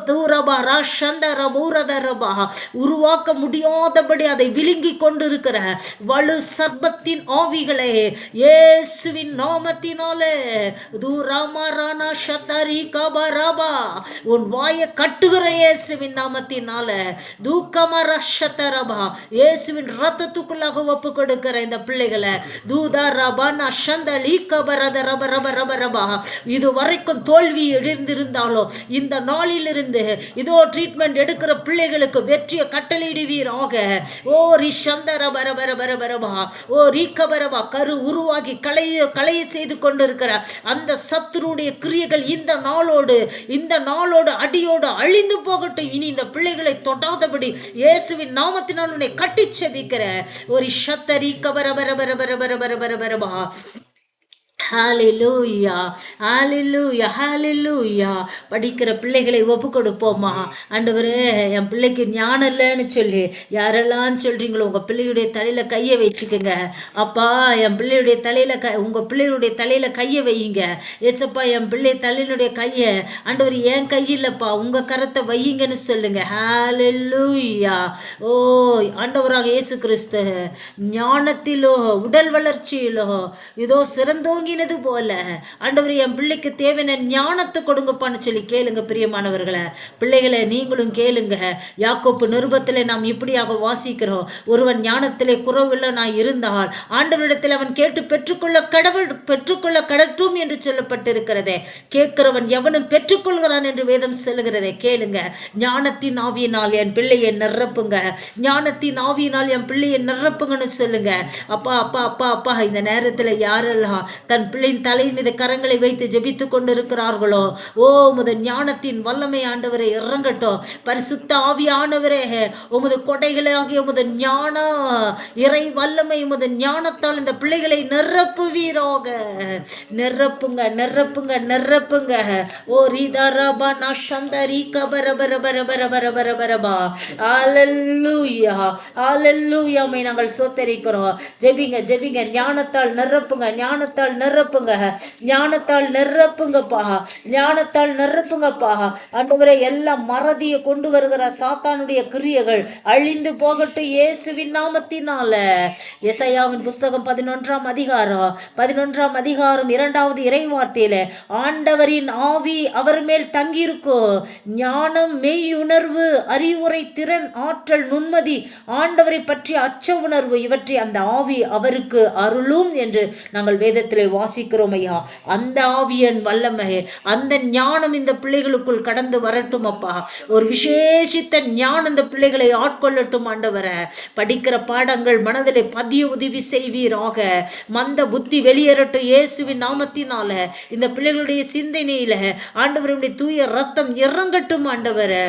தூரபா ராஷந்தர பூரதரபா உருவாக்க முடியாதபடி அதை விழுங்கி கொண்டிருக்கிற வலு சர்பத்தின் ஆவிகளை இயேசுவின் நாமத்தினாலே தூரமாரானா ஷதரி கபரபா உன் வாயை கட்டுகிற இயேசுவின் நாமத்தினால தூக்கமர ஷதரபா இயேசுவின் ரத்தத்துக்குள்ளாக ஒப்பு கொடுக்கிற இந்த பிள்ளைகளை தூதரபானா ஷந்தலி கபரதரபரபரபரபா. இது வரைக்கும் தோல்வி எழுந்திருந்தாலும் இந்த நாளிலிருந்து இதோ ட்ரீட்மெண்ட் எடுக்கிற பிள்ளைகளுக்கு வெற்றியை கட்டளையிடுவீராக. ரிஷந்தர பரபரபரபரபா ரீக்கபரபா கரு உருவாகி களைய செய்து கொண்டிருக்கிற அந்த சத்துருடைய கிரியைகள் இந்த நாளோடு அடியோடு அழிந்து போகட்டும். இனி இந்த பிள்ளைகளை தொடாதபடி இயேசுவின் நாமத்தினால் உன்னை கட்டி செபிக்கிற ஒரு ஷத்தரி கபரபரபரபரபரபரபரபா. ஹalleluya ஹalleluya ஹalleluya. படிக்கிற பிள்ளைகளை ஒப்பு கொடுப்போமா. ஆண்டவரே என் பிள்ளைக்கு ஞானம் இல்லைன்னு சொல்லி யாரெல்லாம் சொல்கிறீங்களோ உங்கள் பிள்ளையுடைய தலையில் கையை வச்சுக்கோங்க. அப்பா என் பிள்ளையுடைய தலையில் உங்கள் பிள்ளையுடைய தலையில் கையை வையுங்க. ஏசப்பா என் பிள்ளை தலையினுடைய கையை ஆண்டவர் என் கையில்ப்பா உங்கள் கரத்தை வையுங்கன்னு சொல்லுங்க. ஹalleluya. ஆண்டவராக இயேசு கிறிஸ்து ஞானத்திலோ உடல் வளர்ச்சியிலோ இதோ சிறந்தோங்கி போல ஆண்டவர் என் பிள்ளைக்கு தேவையான ஞானத்தை கொடுங்கப்பான்னு சொல்லி கேளுங்க. பிரியமானவர்களை பிள்ளைகளை நீங்களும் கேளுங்க. யாக்கோப்பு நிருபத்தில் நாம் இப்படியாக வாசிக்கிறோம். ஒருவன் ஞானத்திலே குறைவுள்ள நான் இருந்தால் ஆண்டவரிடத்தில் அவன் கேட்டு பெற்றுக்கொள்ள கடட்டும் என்று சொல்லப்பட்டிருக்கிறதே. கேட்கிறவன் எவனும் பெற்றுக்கொள்கிறான் என்று வேதம் சொல்லுகிறதே. கேளுங்க. ஞானத்தின் ஆவியினால் என் பிள்ளையை நிரப்புங்க. ஞானத்தின் ஆவியினால் என் பிள்ளையை நிரப்புங்கன்னு சொல்லுங்க. அப்பா அப்பா அப்பா அப்பா இந்த நேரத்தில் யாரெல்லாம் தன் பிள்ளையின் தலை மீது கரங்களை வைத்து ஜெபித்து கொண்டிருக்கிறார்களோ உமது ஞானத்தின் வல்லமை ஆண்டவரை இறங்கட்டும். பரிசுத்த ஆவியானவரே உமது கொடைகளாகிய உமது ஞான இறை வல்லமை உமது ஞானத்தால் இந்த பிள்ளைகளை நிரப்புவீராக. நிரப்புங்க நிரப்புங்க நிரப்புங்க. ரீதரபா நஷந்தரி கபரபரபரபரபரபரபா. அல்லேலூயா அல்லேலூயா. நாங்கள் சோத்தரிக்கிறோம். ஜெபிங்க ஜெபிங்க. ஞானத்தால் நிரப்புங்க ஞானத்தால் நிரப்புங்க ஞானத்தால் நிரப்புங்கப்பா ஞானத்தால் நிரப்புங்கப்பா. ஆண்டவரே எல்லாம் மறதியை கொண்டு வருகிற சாத்தானுடைய கிரியைகள் அழிந்து போகட்டும் இயேசுவின் நாமத்தினால. எசாயாவின் புஸ்தகம் 11ஆம் அதிகாரம் 2வது இறைவார்த்தையில ஆண்டவரின் ஆவி அவர் மேல் தங்கியிருக்கும். ஞானம், மெய்யுணர்வு, அறிவுரை திறன், ஆற்றல், நுண்மதி, ஆண்டவரை பற்றிய அச்ச உணர்வு இவற்றை அந்த ஆவி அவருக்கு அருளும் என்று நாங்கள் வேதத்திலே வாசிக்கிறோம் ஐயா. அந்த ஆவியன் வல்லமை அந்த ஞானம் இந்த பிள்ளைகளுக்குள் கடந்து வரட்டும் அப்பா. ஒரு விசேஷித்த ஞானம் இந்த பிள்ளைகளை ஆட்கொள்ளட்டும் ஆண்டவரே. படிக்கிற பாடங்கள் மனதிலே பதிய உதவி செய்வீராக. மந்த புத்தி வெளியேறட்டும் இயேசுவின் நாமத்தினால. இந்த பிள்ளைகளுடைய சிந்தனையில ஆண்டவருடைய தூய ரத்தம் இறங்கட்டும் ஆண்டவரே.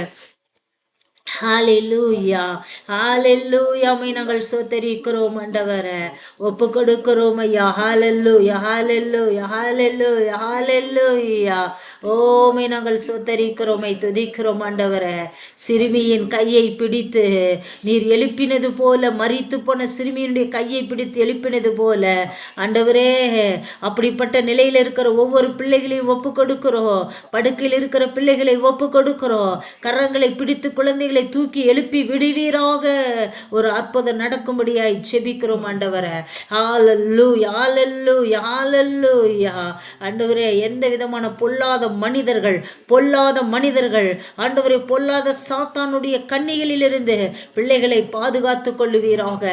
ஹalleluya ஹalleluya. நாங்கள் சோத்தரிக்கிறோம் ஆண்டவரே. ஒப்பு கொடுக்கிறோம் ஐயா. ஹalleluya ஹalleluya ஹalleluya ஹalleluya. நாங்கள் சோத்தரிக்கிறோம், துதிக்கிறோம் ஆண்டவரே. சிறுமியின் கையை பிடித்து நீர் எழுப்பினது போல, மரித்து போன சிறுமியினுடைய கையை பிடித்து எழுப்பினது போல ஆண்டவரே அப்படிப்பட்ட நிலையில் இருக்கிற ஒவ்வொரு பிள்ளைகளையும் ஒப்பு கொடுக்கிறோம். படுக்கையில் இருக்கிற பிள்ளைகளை ஒப்பு கொடுக்கிறோம். கரங்களை பிடித்து குழந்தைகளை குழந்தைகளை தூக்கி எழுப்பி விடுவீராக. ஒரு அற்புதம் நடக்கும்படியாய் செபிக்கிறோம் ஆண்டவரே. ஹல்லேலூயா, ஹல்லேலூயா, ஹல்லேலூயா. ஆண்டவரே, எந்த விதமான பொல்லாத மனிதர்கள் ஆண்டவரே, பொல்லாத சாத்தானுடைய கண்ணிகளிலிருந்து பிள்ளைகளை பாதுகாத்து கொள்ளுவீராக.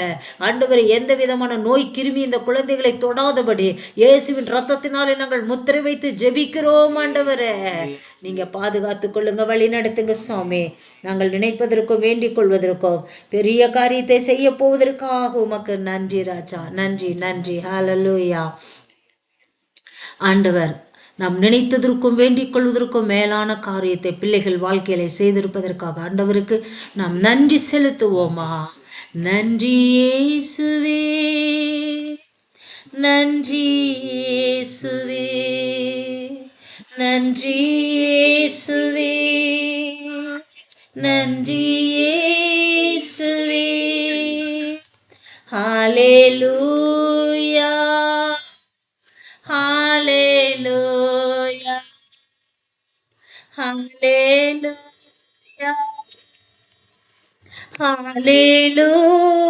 ஆண்டவரே, எந்த விதமான நோய் கிருமி இந்த குழந்தைகளை தொடாதபடி இயேசுவின் ரத்தத்தினாலே நாங்கள் முத்திரை வைத்து ஜெபிக்கிறோம் ஆண்டவரே. நீங்க பாதுகாத்து கொள்ளுங்க, வழி நடத்துங்க சுவாமி. நாங்கள் நினைப்பதற்கும் வேண்டிக் கொள்வதற்கும் பெரிய காரியத்தை செய்ய போவதற்காக உமக்கு நன்றி ராஜா. நன்றி, நன்றி. ஹல்லேலூயா. ஆண்டவர், நாம் நினைத்ததற்கும் வேண்டிக் கொள்வதற்கும் மேலான காரியத்தை பிள்ளைகள் வாழ்க்கையில செய்திருப்பதற்காக ஆண்டவருக்கு நாம் நன்றி செலுத்துவோமா. நன்றி இயேசுவே, நன்றி இயேசுவே, நன்றி இயேசுவே, நன்றி இயேசுவே. ஹல்லேலூயா, ஹல்லேலூயா, ஹல்லேலூயா, ஹல்லேலூயா.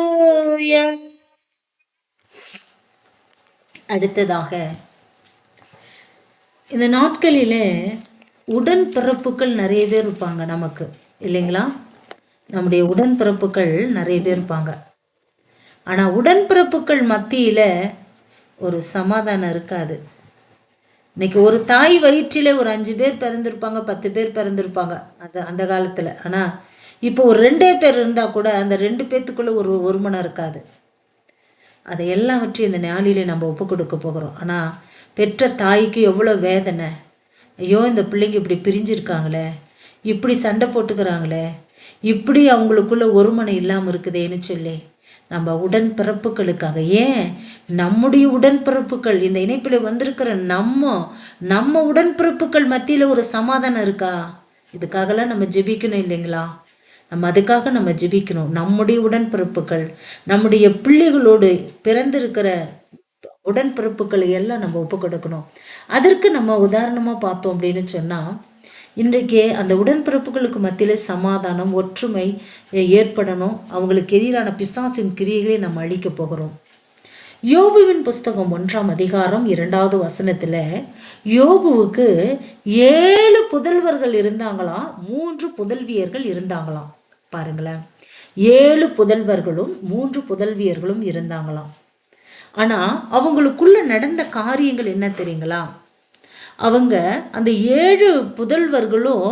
அடுத்ததாக, இந்த நாட்களிலே உடன்பிறப்புகள் நிறைய பேர் இருப்பாங்க நமக்கு, இல்லைங்களா? நம்முடைய உடன்பிறப்புகள் நிறைய பேர் இருப்பாங்க. ஆனால் உடன்பிறப்புகள் மத்தியில் ஒரு சமாதானம் இருக்காது. இன்னைக்கு ஒரு தாய் வயிற்றில் ஒரு 5 பேர் பிறந்திருப்பாங்க, 10 பேர் பிறந்திருப்பாங்க அந்த காலத்தில். ஆனால் இப்போ ஒரு 2 பேர் இருந்தால் கூட அந்த 2 பேர்த்துக்குள்ளே ஒரு ஒருமனம் இருக்காது. அதை எல்லாவற்றையும் இந்த நாளிலே நம்ம ஒப்பு கொடுக்க போகிறோம். ஆனால் பெற்ற தாய்க்கு எவ்வளோ வேதனை. ஐயோ, இந்த பிள்ளைங்க இப்படி பிரிஞ்சிருக்காங்களே, இப்படி சண்டை போட்டுக்கிறாங்களே, இப்படி அவங்களுக்குள்ள ஒருமனை இல்லாமல் இருக்குதேன்னு சொல்லி நம்ம உடன்பிறப்புகளுக்காக, ஏன் நம்முடைய உடன்பிறப்புகள் இந்த இணைப்பில் வந்திருக்கிற நம்ம உடன்பிறப்புகள் மத்தியில் ஒரு சமாதானம் இருக்கா? இதுக்காகலாம் நம்ம ஜெபிக்கணும் இல்லைங்களா? அதுக்காக நம்ம ஜெபிக்கணும். நம்முடைய உடன்பிறப்புகள், நம்முடைய பிள்ளைகளோடு பிறந்திருக்கிற உடன்பிறப்புகளை எல்லாம் நம்ம ஒப்பு கொடுக்கணும். அதற்கு நம்ம உதாரணமாக பார்த்தோம் அப்படின்னு சொன்னால், இன்றைக்கு அந்த உடன்பிறப்புகளுக்கு மத்தியில் சமாதானம், ஒற்றுமை ஏற்படணும். அவங்களுக்கு எதிரான பிசாசின் கிரியைகளை நம்ம அழிக்க போகிறோம். யோபுவின் புஸ்தகம் 1ஆம் அதிகாரம் 2வது வசனத்தில் யோபுவுக்கு 7 புதல்வர்கள் இருந்தாங்களாம், 3 புதல்வியர்கள் இருந்தாங்களாம். பாருங்களேன், 7 புதல்வர்களும் 3 புதல்வியர்களும் இருந்தாங்களாம். ஆனால் அவங்களுக்குள்ள நடந்த காரியங்கள் என்ன தெரியுங்களா? அவங்க அந்த 7 புதல்வர்களும்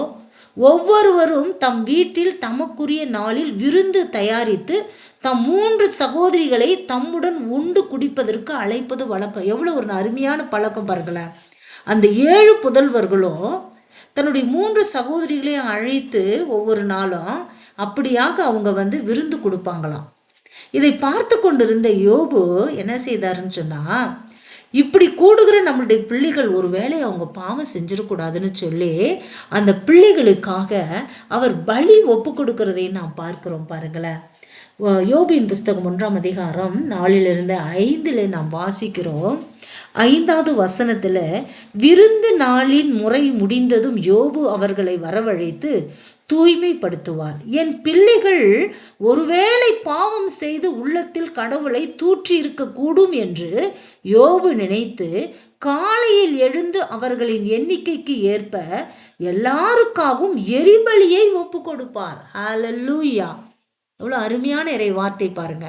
ஒவ்வொருவரும் தம் வீட்டில் தமக்குரிய நாளில் விருந்து தயாரித்து தம் 3 சகோதரிகளை தம்முடன் உண்டு குடிப்பதற்கு அழைப்பது வழக்கம். எவ்வளோ ஒரு அருமையான பழக்கம் பாருங்களேன். அந்த 7 புதல்வர்களும் தன்னுடைய 3 சகோதரிகளையும் அழைத்து ஒவ்வொரு நாளும் அப்படியாக அவங்க விருந்து கொடுப்பாங்களாம். இதை பார்த்து கொண்டிருந்த யோபு என்ன செய்தாருன்னு சொன்னால், இப்படி கூடுகிற நம்மளுடைய பிள்ளைகள் ஒரு வேளை அவங்க பாவம் செஞ்சிடக்கூடாதுன்னு சொல்லி அந்த பிள்ளைகளுக்காக அவர் பலி ஒப்பு கொடுக்கறதையும் நாம் பார்க்கிறோம். பாருங்களேன், யோபின் புஸ்தகம் 1ஆம் அதிகாரம் 4லிருந்து 5 நாம் வாசிக்கிறோம். 5வது வசனத்தில், விருந்து நாளின் முறை முடிந்ததும் யோபு அவர்களை வரவழைத்து தூய்மைப்படுத்துவார். என் பிள்ளைகள் ஒருவேளை பாவம் செய்து உள்ளத்தில் கடவுளை தூற்றி இருக்கக்கூடும் என்று யோபு நினைத்து காலையில் எழுந்து அவர்களின் எண்ணிக்கைக்கு ஏற்ப எல்லாருக்காகவும் எரிபலியை ஒப்பு கொடுப்பார். ஹல்லேலூயா! எவ்வளோ அருமையான இறை வார்த்தை பாருங்க.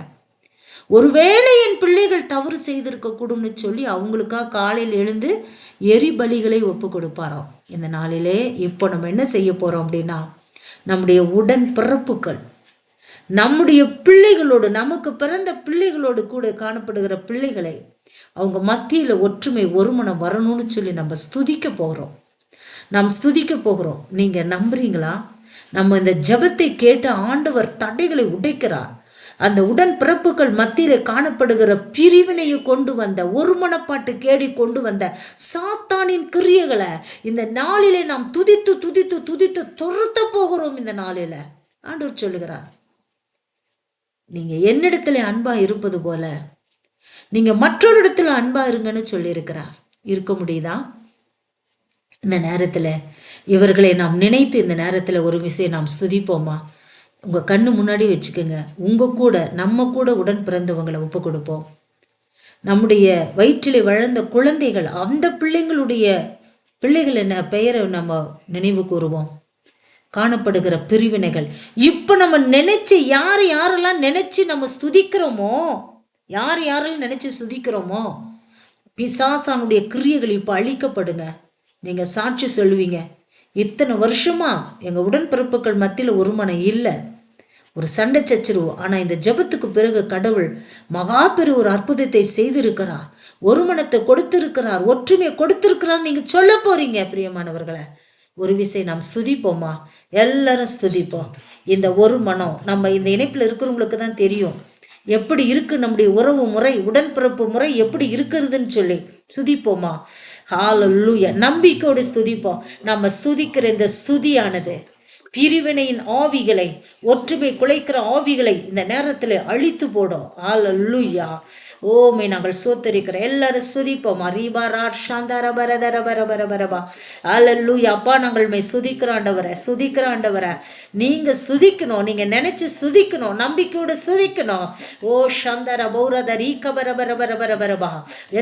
ஒருவேளை என் பிள்ளைகள் தவறு செய்திருக்க கூடும்னு சொல்லி அவங்களுக்காக காலையில் எழுந்து எரிபலிகளை ஒப்பு கொடுப்பாராம். இந்த நாளிலே இப்போ நம்ம என்ன செய்ய போறோம் அப்படின்னா, நம்முடைய உடன் பிறப்புகள், நம்முடைய பிள்ளைகளோடு, நமக்கு பிறந்த பிள்ளைகளோடு கூட காணப்படுகிற பிள்ளைகளை அவங்க மத்தியில் ஒற்றுமை ஒருமனம் வரணும்னு சொல்லி நம்ம ஸ்துதிக்க போகிறோம். நீங்கள் நம்புறீங்களா? நம்ம இந்த ஜெபத்தை கேட்டு ஆண்டவர் தடைகளை உடைக்கிறார். அந்த உடன் பிறப்புகள் மத்தியில் காணப்படுகிற பிரிவினையை கொண்டு வந்த, ஒருமனப்பாட்டு கேடி கொண்டு வந்த சாத்தானின் கிரியைகளை இந்த நாளிலே நாம் துதித்து துதித்து துதித்து துரத்த போகிறோம். இந்த நாளில ஆண்டவர் சொல்லுகிறார், நீங்க என்னிடத்துல அன்பா இருப்பது போல நீங்க மற்றொரு இடத்துல அன்பா இருங்கன்னு சொல்லியிருக்கிறார். இருக்க முடியுதா? இந்த நேரத்துல இவர்களை நாம் நினைத்து இந்த நேரத்துல ஒரு விஷயம் நாம் ஸ்துதிப்போமா? உங்கள் கண்ணு முன்னாடி வச்சுக்கோங்க. உங்கள் கூட நம்ம கூட உடன் பிறந்தவங்களை ஒப்பு கொடுப்போம். நம்முடைய வயிற்றிலே வளர்ந்த குழந்தைகள், அந்த பிள்ளைகள் என்ன பெயரை நம்ம நினைவு கூறுவோம். காணப்படுகிற பிரிவினைகள் இப்போ நம்ம நினைச்சு யாரெல்லாம் நினைச்சு நம்ம ஸ்துதிக்கிறோமோ, யாரெல்லாம் நினைச்சு ஸ்துதிக்கிறோமோ, பிசாசானுடைய கிரியைகள் இப்போ அழிக்கப்படுங்க. நீங்க சாட்சி சொல்லுவீங்க, இத்தனை வருஷமா எங்க உடன்பிறப்புகள் மத்தியில் ஒரு மனம் இல்லை, ஒரு சண்டை சச்சரவு. ஆனால் இந்த ஜெபத்துக்கு பிறகு கடவுள் மகா பெரு ஒரு அற்புதத்தை செய்திருக்கிறார், ஒரு மனத்தை கொடுத்திருக்கிறார், ஒற்றுமையை கொடுத்திருக்கிறார். நீங்க சொல்ல போறீங்க. பிரியமானவர்களை, ஒரு விசை நாம் ஸ்துதிப்போமா? எல்லாரும் ஸ்துதிப்போம். இந்த ஒரு மனம் நம்ம இந்த இணைப்பில் இருக்கிறவங்களுக்கு தான் தெரியும் எப்படி இருக்கு நம்முடைய உறவு முறை, உடன்பிறப்பு முறை எப்படி இருக்கிறதுன்னு சொல்லி ஸ்துதிப்போமா? ஹல்லேலூயா. நம்பிக்கையோடு ஸ்துதிப்போம். நம்ம ஸ்துதிக்கிற இந்த ஸ்துதியானது பிரிவினையின் ஆவிகளை, ஒற்றுமை குலைக்கிற ஆவிகளை இந்த நேரத்தில் அழித்து போடும். ஹல்லேலூயா. ஓமை நாங்கள் சோத்தரிக்கிறோம். எல்லாரும் ஸ்துதிப்போமா? ரீபாரா சாந்தார பரதர பரபரபரபா. ஹல்லேலூயா. அப்பா, நாங்கள் ஸ்துதிக்கிற ஆண்டவரை, ஸ்துதிக்கிற ஆண்டவரை. நீங்க ஸ்துதிக்கணும், நீங்க நினைச்சு ஸ்துதிக்கணும், நம்பிக்கையோடு ஸ்துதிக்கணும். ஓ சாந்தர பௌரத ரீக பரபரபரபரபரபா.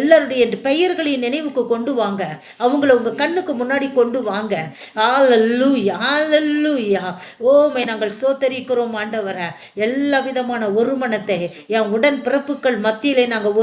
எல்லாருடைய பெயர்களையும் நினைவுக்கு கொண்டு வாங்க, அவங்கள உங்க கண்ணுக்கு முன்னாடி கொண்டு வாங்க. ஹல்லேலூயா, ஹல்லேலூயா. ஓமை நாங்கள் சோத்தரிக்கிறோம் ஆண்டவரை. எல்லா விதமான ஒருமனத்தை என் உடன் பிறப்புகள் மத்தியிலே நாங்கள்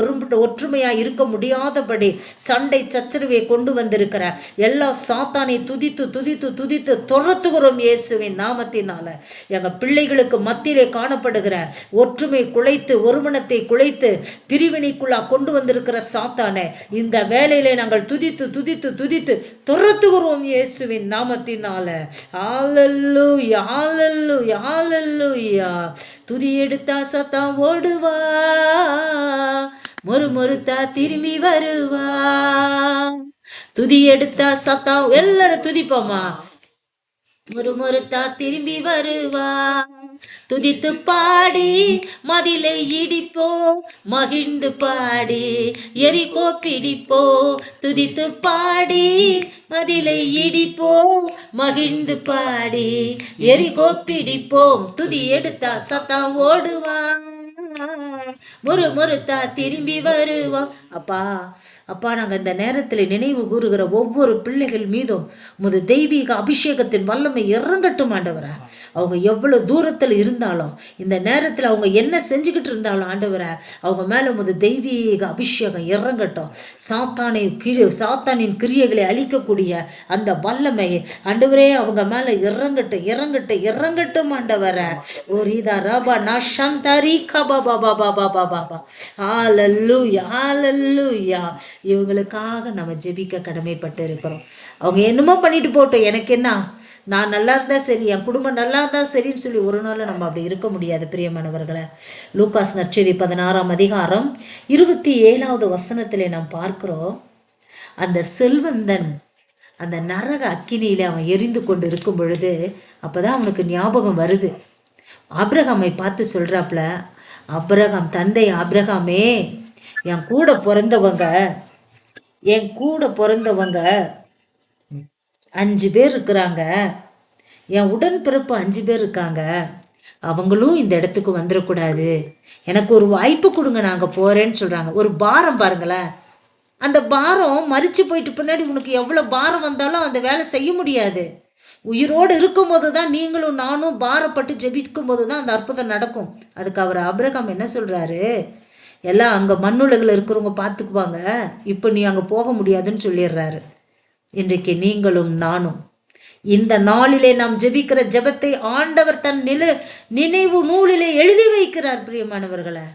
ஒற்றுமையா இருக்க முடியாதபடி சண்டை சச்சரவை கொண்டு வந்திருக்கிற எல்லா சாத்தானை துதித்து துதித்து துதித்து துரத்துகிறோம் இயேசுவின் நாமத்தினால. எங்க பிள்ளைகளுக்கு மத்தியிலே காணப்படுகிற ஒற்றுமை குலைத்து, ஒருமனத்தை குலைத்து பிரிவினைக்குள்ளா கொண்டு வந்திருக்கிற சாத்தானை இந்த வேலையிலே நாங்கள் துதித்து துதித்து துதித்து துரத்துகிறோம் இயேசுவின் நாமத்தினால. ஹல்லேலூயா, ஹல்லேலூயா, ஹல்லேலூயா. துதி எடுத்தா சத்தம் ஓடுவா, மொறுத்தா திரும்பி வருவா. துதி எடுத்தா சத்தம், எல்லாரும் துதிப்போமா? மொறுத்தா திரும்பி வருவா. துதித்து பாடி மதிலை இடிப்போ, மகிழ்ந்து பாடி எரிகோ பிடிப்போ. துதித்து பாடி மதிலை இடிப்போ, மகிழ்ந்து பாடி எரிகோ பிடிப்போம். துதி எடுத்தா சத்தம் ஓடுவான், மொறுத்தா திரும்பி வருவோம். அப்பா, நாங்கள் இந்த நேரத்தில் நினைவு கூறுகிற ஒவ்வொரு பிள்ளைகள் மீதும் முது தெய்வீக அபிஷேகத்தின் வல்லமை இறங்கட்டும் ஆண்டவரை. அவங்க எவ்வளவு தூரத்தில் இருந்தாலும், இந்த நேரத்தில் அவங்க என்ன செஞ்சுக்கிட்டு இருந்தாலும் ஆண்டவரை, அவங்க மேல முது தெய்வீக அபிஷேகம் இறங்கட்டும். சாத்தானின் கிரியைகளை அழிக்கக்கூடிய அந்த வல்லமை ஆண்டவரே அவங்க மேல இறங்கட்டும், இறங்கட்டும், இறங்கட்டும் ஆண்டவரை. ஓரிதா ரபா நஷந்தரி கபா பாபா பாபா பாபா. ஹல்லேலூயா, ஹல்லேலூயா. இவங்களுக்காக நம்ம ஜெபிக்க கடமைப்பட்டு இருக்கிறோம். அவங்க என்னமோ பண்ணிட்டு போட்டோம், எனக்கு என்ன, நான் நல்லா இருந்தா சரி, என் குடும்பம் நல்லா இருந்தா சரின்னு சொல்லி ஒரு நாள் நம்ம அப்படி இருக்க முடியாது. பிரியமானவர்களை, லூகாஸ் நற்செய்தி 16ஆம் அதிகாரம் 27வது வசனத்திலே நாம் பார்க்கிறோம், அந்த செல்வந்தன் அந்த நரக அக்கினியில அவன் எரிந்து கொண்டு இருக்கும் பொழுது அப்பதான் அவனுக்கு ஞாபகம் வருது. ஆபிரகாமை பார்த்து சொல்றாப்ல, ஆபிரகாம், தந்தை ஆபிரகாமே, என் கூட பிறந்தவங்க 5 பேர் இருக்கிறாங்க, என் உடன்பிறப்பு 5 பேர் இருக்காங்க, அவங்களும் இந்த இடத்துக்கு வந்துடக்கூடாது, எனக்கு ஒரு வாய்ப்பு கொடுங்க, நாங்கள் போறேன்னு சொல்றாங்க. ஒரு பாரம் பாருங்களேன். அந்த பாரம் மறிச்சு போயிட்டு பின்னாடி உனக்கு எவ்வளோ பாரம் வந்தாலும் அந்த வேலை செய்ய முடியாது. உயிரோடு இருக்கும்போது தான் நீங்களும் நானும் பாரப்பட்டு ஜெபிக்கும் போது தான் அந்த அற்புதம் நடக்கும். அதுக்கு அவர் ஆபிரகாம் என்ன சொல்றாரு, எல்லாம் அங்கே மண்ணுலகில் இருக்கிறவங்க பார்த்துக்குவாங்க, இப்போ நீ அங்கே போக முடியாதுன்னு சொல்லிடுறாரு. இன்றைக்கு நீங்களும் நானும் இந்த நாளிலே நாம் ஜெபிக்கிற ஜெபத்தை ஆண்டவர் தன் நினைவு நூலிலே எழுதி வைக்கிறார். பிரியமானவர்களை,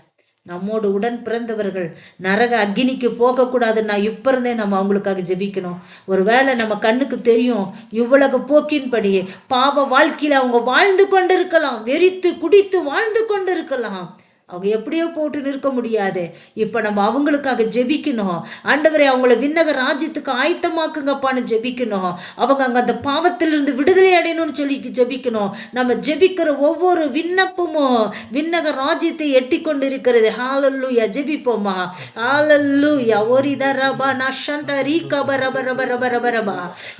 நம்மோடு உடன் பிறந்தவர்கள் நரக அக்னிக்கு போகக்கூடாது. நான் இப்போ இருந்தே நம்ம அவங்களுக்காக ஜெபிக்கணும். ஒருவேளை நம்ம கண்ணுக்கு தெரியும் இவ்வளவு போக்கின்படி பாவ வாழ்க்கையில் அவங்க வாழ்ந்து கொண்டு இருக்கலாம், வெறித்து குடித்து வாழ்ந்து கொண்டு இருக்கலாம். அவங்க எப்படியோ போட்டு நிற்க முடியாது. இப்போ நம்ம அவங்களுக்காக ஜெபிக்கணும். ஆண்டவரே அவங்கள விண்ணக ராஜ்யத்துக்கு ஆயத்தமாக்குங்கப்பான்னு ஜெபிக்கணும். அவங்க அங்கே அந்த பாவத்திலிருந்து விடுதலை அடையணும்னு சொல்லி ஜெபிக்கணும். நம்ம ஜெபிக்கிற ஒவ்வொரு விண்ணப்பமும் விண்ணக ராஜ்யத்தை எட்டி கொண்டு இருக்கிறது. ஹalleluya, ஜெபிப்போமா. ஹalleluya. ஒரிதரபா நஷந்தரி கபரபரபரபரபரபா.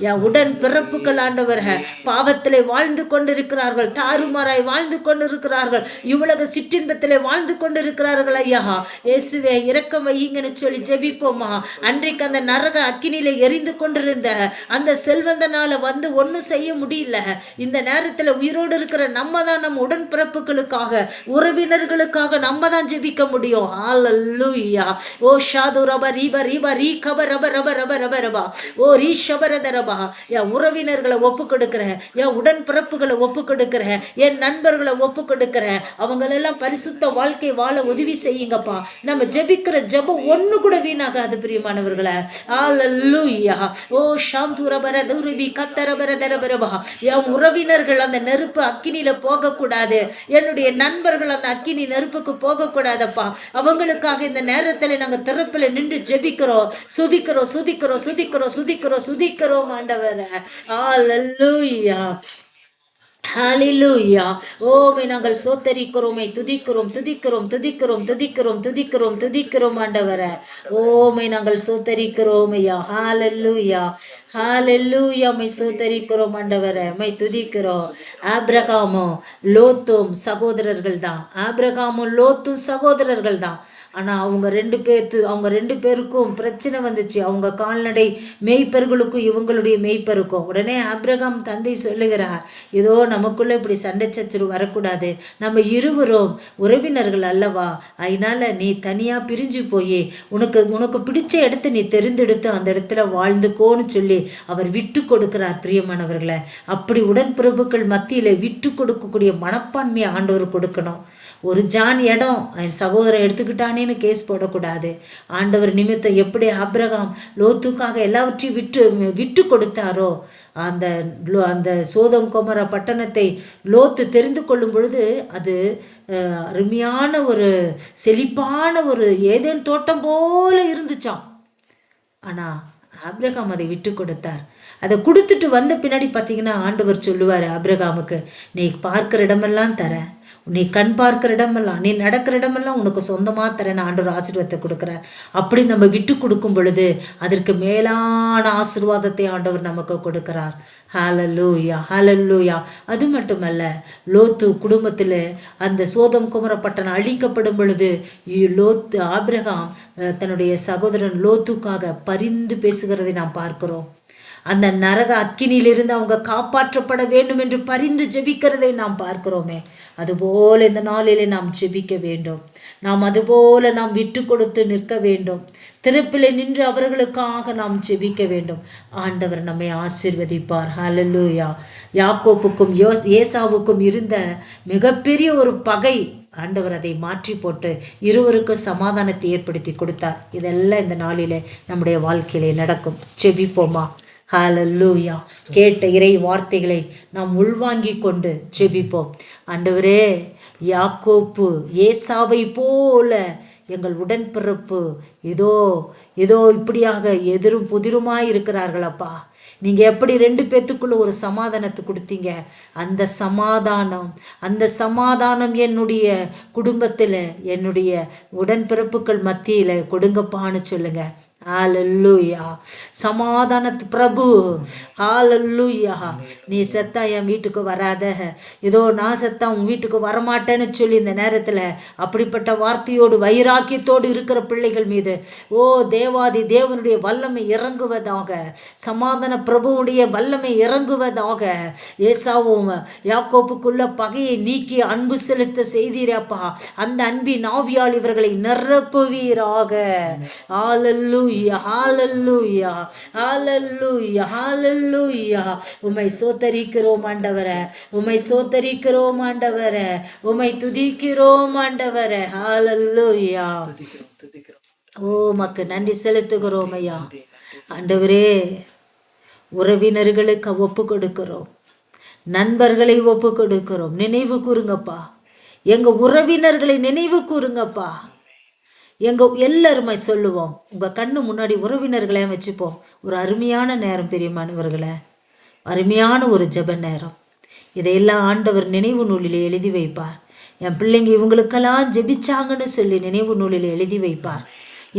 என் உடன் பிறப்புகள் ஆண்டவரே பாவத்திலே வாழ்ந்து கொண்டிருக்கிறார்கள், தாறுமாறாய் வாழ்ந்து கொண்டிருக்கிறார்கள், இவ்வுலக சிற்றின்பத்திலே வாழ்ந்து கொண்டிருக்கிறார்கள். ஐயா இயேசுவே இரக்கம் வையுங்கன்னு சொல்லி ஜெபிப்போமா. அன்றைக்கு அந்த நரக அக்கினியில எரிந்து கொண்டிருந்த அந்த செல்வந்தனால வந்து ஒன்றும் செய்ய முடியல. இந்த நேரத்தில் உயிரோடு இருக்கிற நம்ம தான் நம்ம உடன்பிறப்புகளுக்காக உறவினர்களுக்காக நம்ம தான் ஜெபிக்க முடியும். ஹalleluya. ஓ ஷாது ரப ரீப ரீப ரீ கப ரப ரப ரப ரப ரபா. ஓ ரீ ஷபரதரபா. என் உறவினர்களை ஒப்பு கொடுக்கிறேன், என் உடன்பிறப்புகளை ஒப்பு கொடுக்கிறேன், என் நண்பர்களை ஒப்பு கொடுக்கிறேன். அவங்களெல்லாம் பரிசுத்த வாழ்க்கை வாழ உதவி செய்யுங்கப்பா. நம்ம ஜெபிக்கிற ஜெபம் ஒன்று கூட வீணாகாது பிரியமானவர்களே. ஹalleluya. ஓ சாந்துரபர துருபி கத்தரபர தரபரபா. என் உறவினர்கள் அந்த நெருப்பு அக்கினியில போகக்கூடாது, என்னுடைய நண்பர்கள் அந்த அக்கினி நெருப்புக்கு போகக்கூடாதப்பா. அவங்களுக்காக இந்த நேரத்தில் நாங்கள் திறப்பில் நின்று ஜெபிக்கிறோம், சுதிக்கிறோம் சுதிக்கிறோம் சுதிக்கிறோம் சுதிக்கிறோம் சுதிக்கிறோம் ஆண்டவரே. ஹalleluya. ஹalleluya. ஓமை நாங்கள் சோத்தரிக்கிறோமே, துதிக்கிறோம் துதிக்கிறோம் துதிக்கிறோம் துதிக்கிறோம் துதிக்கிறோம் துதிக்கிறோம் ஆண்டவரே. ஓமை நாங்கள் சோத்தரிக்கிறோம் ஐயா. ஹalleluya. ஹalleluya. மை சோத்தரிக்கிறோம் ஆண்டவரே, மை துதிக்கிறோம். ஆபிரகாமும் லோத்தும் சகோதரர்கள் தான், ஆபிரகாமும் லோத்தும் சகோதரர்கள் தான். ஆனால் அவங்க ரெண்டு பேருக்கும் பிரச்சனை வந்துச்சு. அவங்க கால்நடை மேய்ப்பர்களுக்கும் இவங்களுடைய மேய்ப்பருக்கும். உடனே ஆபிரகாம் தந்தை சொல்லுகிறார், ஏதோ நமக்குள்ளே இப்படி சண்டை சச்சரவு வரக்கூடாது, நம்ம இருவரும் உறவினர்கள் அல்லவா, அதனால நீ தனியாக பிரிஞ்சு போய் உனக்கு பிடிச்ச இடத்த நீ தெரிந்தெடுத்து அந்த இடத்துல வாழ்ந்துக்கோன்னு சொல்லி அவர் விட்டு கொடுக்கிறார். பிரியமானவர்களை, அப்படி உடன்பிறப்புகள் மத்தியில் விட்டு கொடுக்கக்கூடிய மனப்பான்மையை ஆண்டவர் கொடுக்கணும். ஒரு ஜான் இடம் என் சகோதரன் எடுத்துக்கிட்டானேன்னு கேஸ் போடக்கூடாது. ஆண்டவர் நிமித்தம் எப்படி ஆபிரகாம் லோத்துக்காக எல்லாவற்றையும் விட்டு கொடுத்தாரோ, அந்த சோதம் கொமரா பட்டணத்தை லோத்து தெரிந்து கொள்ளும் பொழுது அது அருமையான ஒரு செழிப்பான ஒரு ஏதேன் தோட்டம் போல இருந்துச்சாம். ஆனால் ஆபிரகாம் அதை விட்டு கொடுத்தார். அதை கொடுத்துட்டு வந்த பின்னாடி பார்த்தீங்கன்னா ஆண்டவர் சொல்லுவார் ஆபிரகாமுக்கு, நீ பார்க்குற இடமெல்லாம் தரேன், நீ கண் பார்க்குற இடமெல்லாம், நீ நடக்கிற இடமெல்லாம் உனக்கு சொந்தமாக தரேன்னு ஆண்டவர் ஆசீர்வாதத்தை கொடுக்குறார். அப்படி நம்ம விட்டு கொடுக்கும் பொழுது அதற்கு மேலான ஆசீர்வாதத்தை ஆண்டவர் நமக்கு கொடுக்கிறார். ஹalleluya ஹalleluya. அது மட்டுமல்ல, லோத்து குடும்பத்தில் அந்த சோதம் குமர பட்டணம் அழிக்கப்படும் பொழுது ஆபிரகாம் தன்னுடைய சகோதரன் லோத்துக்காக பரிந்து பேசுகிறதை நாம் பார்க்கிறோம். அந்த நரக அக்கினியிலிருந்து அவங்க காப்பாற்றப்பட வேண்டும் என்று பரிந்து ஜெபிக்கிறதை நாம் பார்க்கிறோமே. அதுபோல இந்த நாளிலே நாம் ஜெபிக்க வேண்டும். அதுபோல நாம் விட்டு கொடுத்து நிற்க வேண்டும். திறப்பிலே நின்று அவர்களுக்காக நாம் ஜெபிக்க வேண்டும். ஆண்டவர் நம்மை ஆசீர்வதிப்பார். ஹalleluya. யாக்கோப்புக்கும் ஏசாவுக்கும் இருந்த மிகப்பெரிய ஒரு பகை ஆண்டவர் அதை மாற்றி போட்டு இருவருக்கும் சமாதானத்தை ஏற்படுத்தி கொடுத்தார். இதெல்லாம் இந்த நாளிலே நம்முடைய வாழ்க்கையிலே நடக்கும். ஜெபிப்போமா. ஹalleluya. கேட்ட இறை வார்த்தைகளை நாம் உள்வாங்கி கொண்டு ஜெபிப்போம். ஆண்டவரே, யாக்கோப்பு ஏசாவை போல எங்கள் உடன்பிறப்பு இதோ இப்படியாக எதிரும் புதிருமாய் இருக்கிறார்களப்பா. நீங்கள் எப்படி 2 பேத்துக்குள்ள ஒரு சமாதானத்தை கொடுத்தீங்க, அந்த சமாதானம் என்னுடைய குடும்பத்தில் என்னுடைய உடன்பிறப்புகள் மத்தியில் கொடுங்கப்பான்னு சொல்லுங்க. ஹalleluya. சமாதானத்து பிரபு. ஹalleluya. நீ செத்தா என் வீட்டுக்கு வராத, ஏதோ நான் செத்தா உன் வீட்டுக்கு வரமாட்டேன்னு சொல்லி இந்த நேரத்தில் அப்படிப்பட்ட வார்த்தையோடு வைராக்கியத்தோடு இருக்கிற பிள்ளைகள் மீது தேவாதி தேவனுடைய வல்லமை இறங்குவதாக, சமாதான பிரபுவுடைய வல்லமை இறங்குவதாக. ஏசாவும் யாக்கோப்புக்குள்ள பகையை நீக்கி அன்பு செலுத்த செய்தீரப்பா. அந்த அன்பின் ஆவியால் இவர்களை நிரப்புவீராக. ஹalleluya ஹalleluya ஹalleluya ஹalleluya. உம்மை சோத்தரிக்கிறோம் ஆண்டவரே, உம்மை சோத்தரிக்கிறோம் ஆண்டவரே, உம்மை துதிக்கிறோம் ஆண்டவரே. ஹalleluya. உமக்கு நன்றி செலுத்துகிறோம் ஐயா. ஆண்டவரே, உறவினர்களுக்கு ஒப்பு கொடுக்கிறோம், நண்பர்களை ஒப்பு கொடுக்கிறோம். நினைவு கூறுங்கப்பா, எங்கள் உறவினர்களை நினைவு கூறுங்கப்பா. எல்லாருமே சொல்லுவோம், உங்கள் கண்ணு முன்னாடி உறவினர்களையும் வச்சுப்போம். ஒரு அருமையான நேரம் பிரியமானவர்களே, அருமையான ஒரு ஜெப நேரம். இதையெல்லாம் ஆண்டவர் நினைவு நூலில் எழுதி வைப்பார். என் பிள்ளைங்க இவங்களுக்கெல்லாம் ஜெபிச்சாங்கன்னு சொல்லி நினைவு நூலில் எழுதி வைப்பார்.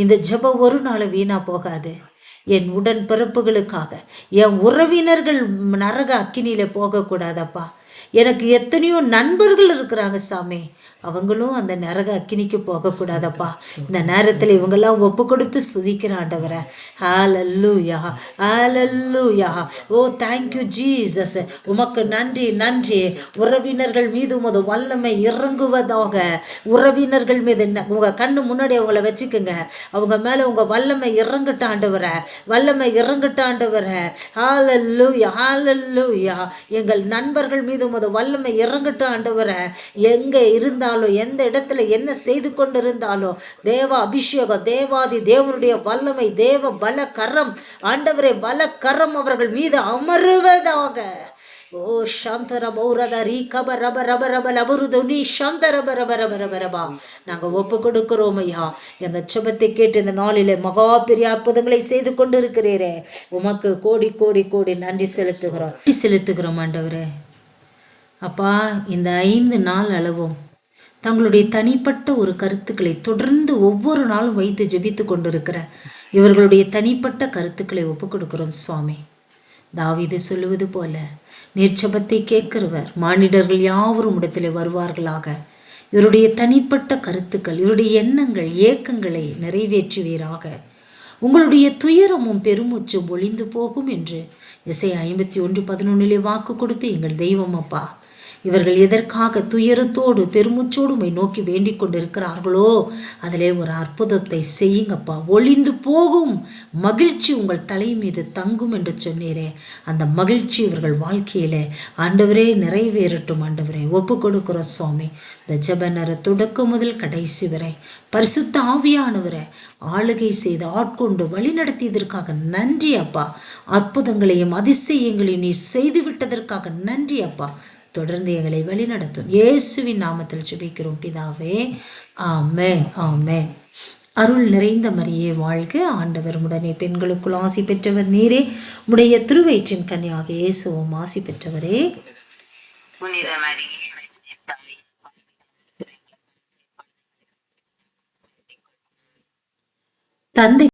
இந்த ஜெபம் ஒரு நாள் வீணா போகாது. என் உடன் பிறப்புகளுக்காக, என் உறவினர்கள் நரக அக்கினியில போகக்கூடாதப்பா. எனக்கு எத்தனையோ நண்பர்கள் இருக்கிறாங்க சாமி, அவங்களும் அந்த நரக அக்கினிக்கு போகக்கூடாதப்பா. இந்த நேரத்தில் இவங்கெல்லாம் ஒப்பு கொடுத்து ஸ்துதிக்கிற ஆண்டவரை. ஹல்லேலூயா, ஹல்லேலூயா. ஓ தேங்க்யூ ஜீசஸ். உமக்கு நன்றி, நன்றி. உறவினர்கள் மீது உமது வல்லமை இறங்குவதாக. உறவினர்கள் மீது உங்கள் கண்ணு முன்னாடி அவங்கள வச்சுக்கோங்க. அவங்க மேலே உங்கள் வல்லமை இறங்கட்ட ஆண்டவரை, வல்லமை இறங்கட்ட ஆண்டவரை. ஹல்லேலூயா, ஹல்லேலூயா. எங்கள் நண்பர்கள் மீது உமது வல்லமை இறங்கட்ட ஆண்டவரை. எங்கே இருந்தாலும், எந்த இடத்துல என்ன செய்து கொண்டிருந்தாலும், தேவ அபிஷேகம், தேவாதி தேவனுடைய வல்லமை, தேவ பல கரம் ஆண்டவரே, பல கரம் அவர்கள் மீது அமருவதாக. ஓ சாந்தர பௌரத ரீ கப ரப ரப ரப லபருது நீ சாந்தர பர பர பர பரபா. நாங்கள் ஒப்பு கொடுக்கிறோம் ஐயா. எங்கள் செபத்தை கேட்டு இந்த நாளில் மகா பெரிய அற்புதங்களை செய்து கொண்டு இருக்கிறீரே, உமக்கு கோடி கோடி கோடி நன்றி செலுத்துகிறோம் ஆண்டவரே. அப்பா, இந்த 5 நாள் அளவும் தங்களுடைய தனிப்பட்ட ஒரு கருத்துக்களை தொடர்ந்து ஒவ்வொரு நாளும் வைத்து ஜெபித்து கொண்டிருக்கிற இவர்களுடைய தனிப்பட்ட கருத்துக்களை ஒப்பு கொடுக்கிறோம் சுவாமி. தாவீது சொல்லுவது போல, நேர்ச்சபத்தை கேட்கிறவர் மானிடர்கள் யாவரும் இடத்திலே வருவார்களாக. இவருடைய தனிப்பட்ட கருத்துக்கள், இவருடைய எண்ணங்கள், ஏக்கங்களை நிறைவேற்றுவீராக. உங்களுடைய துயரமும் பெருமூச்சும் ஒளிந்து போகும் என்று எசேயா 51:11 வாக்கு கொடுத்து எங்கள் தெய்வம் அப்பா. இவர்கள் எதற்காக துயரத்தோடு பெருமூச்சோடு உம்மை நோக்கி வேண்டிக் கொண்டிருக்கிறார்களோ அதிலே ஒரு அற்புதத்தை செய்யுங்கப்பா. ஒளிந்து போகும் மகிழ்ச்சி உங்கள் தலை மீது தங்கும் என்று சொன்னீரே, அந்த மகிழ்ச்சி இவர்கள் வாழ்க்கையிலே ஆண்டவரே நிறைவேறட்டும். ஆண்டவரே ஒப்பு கொடுக்கிறோம் சுவாமி. இந்த ஜெப நேர தொடக்கம் முதல் கடைசி வரை பரிசுத்த ஆவியானவரை ஆளுகை செய்து ஆட்கொண்டு வழி நடத்தியதற்காக நன்றி அப்பா. அற்புதங்களையும் அதிசயங்களையும் நீ செய்து விட்டதற்காக நன்றி அப்பா. தொடர்ந்து எங்களை வழி நடத்தும் இயேசுவின் நாமத்தில் ஜெபிக்கிறோம் பிதாவே, ஆமென், ஆமென். அருள் நிறைந்த மரியே வாழ்க, ஆண்டவர் உடனே பெண்களுக்குள் ஆசி பெற்றவர் நீரே, உடைய திருவயிற்றின் கன்னியாக இயேசுவும் ஆசி பெற்றவரே. தந்தை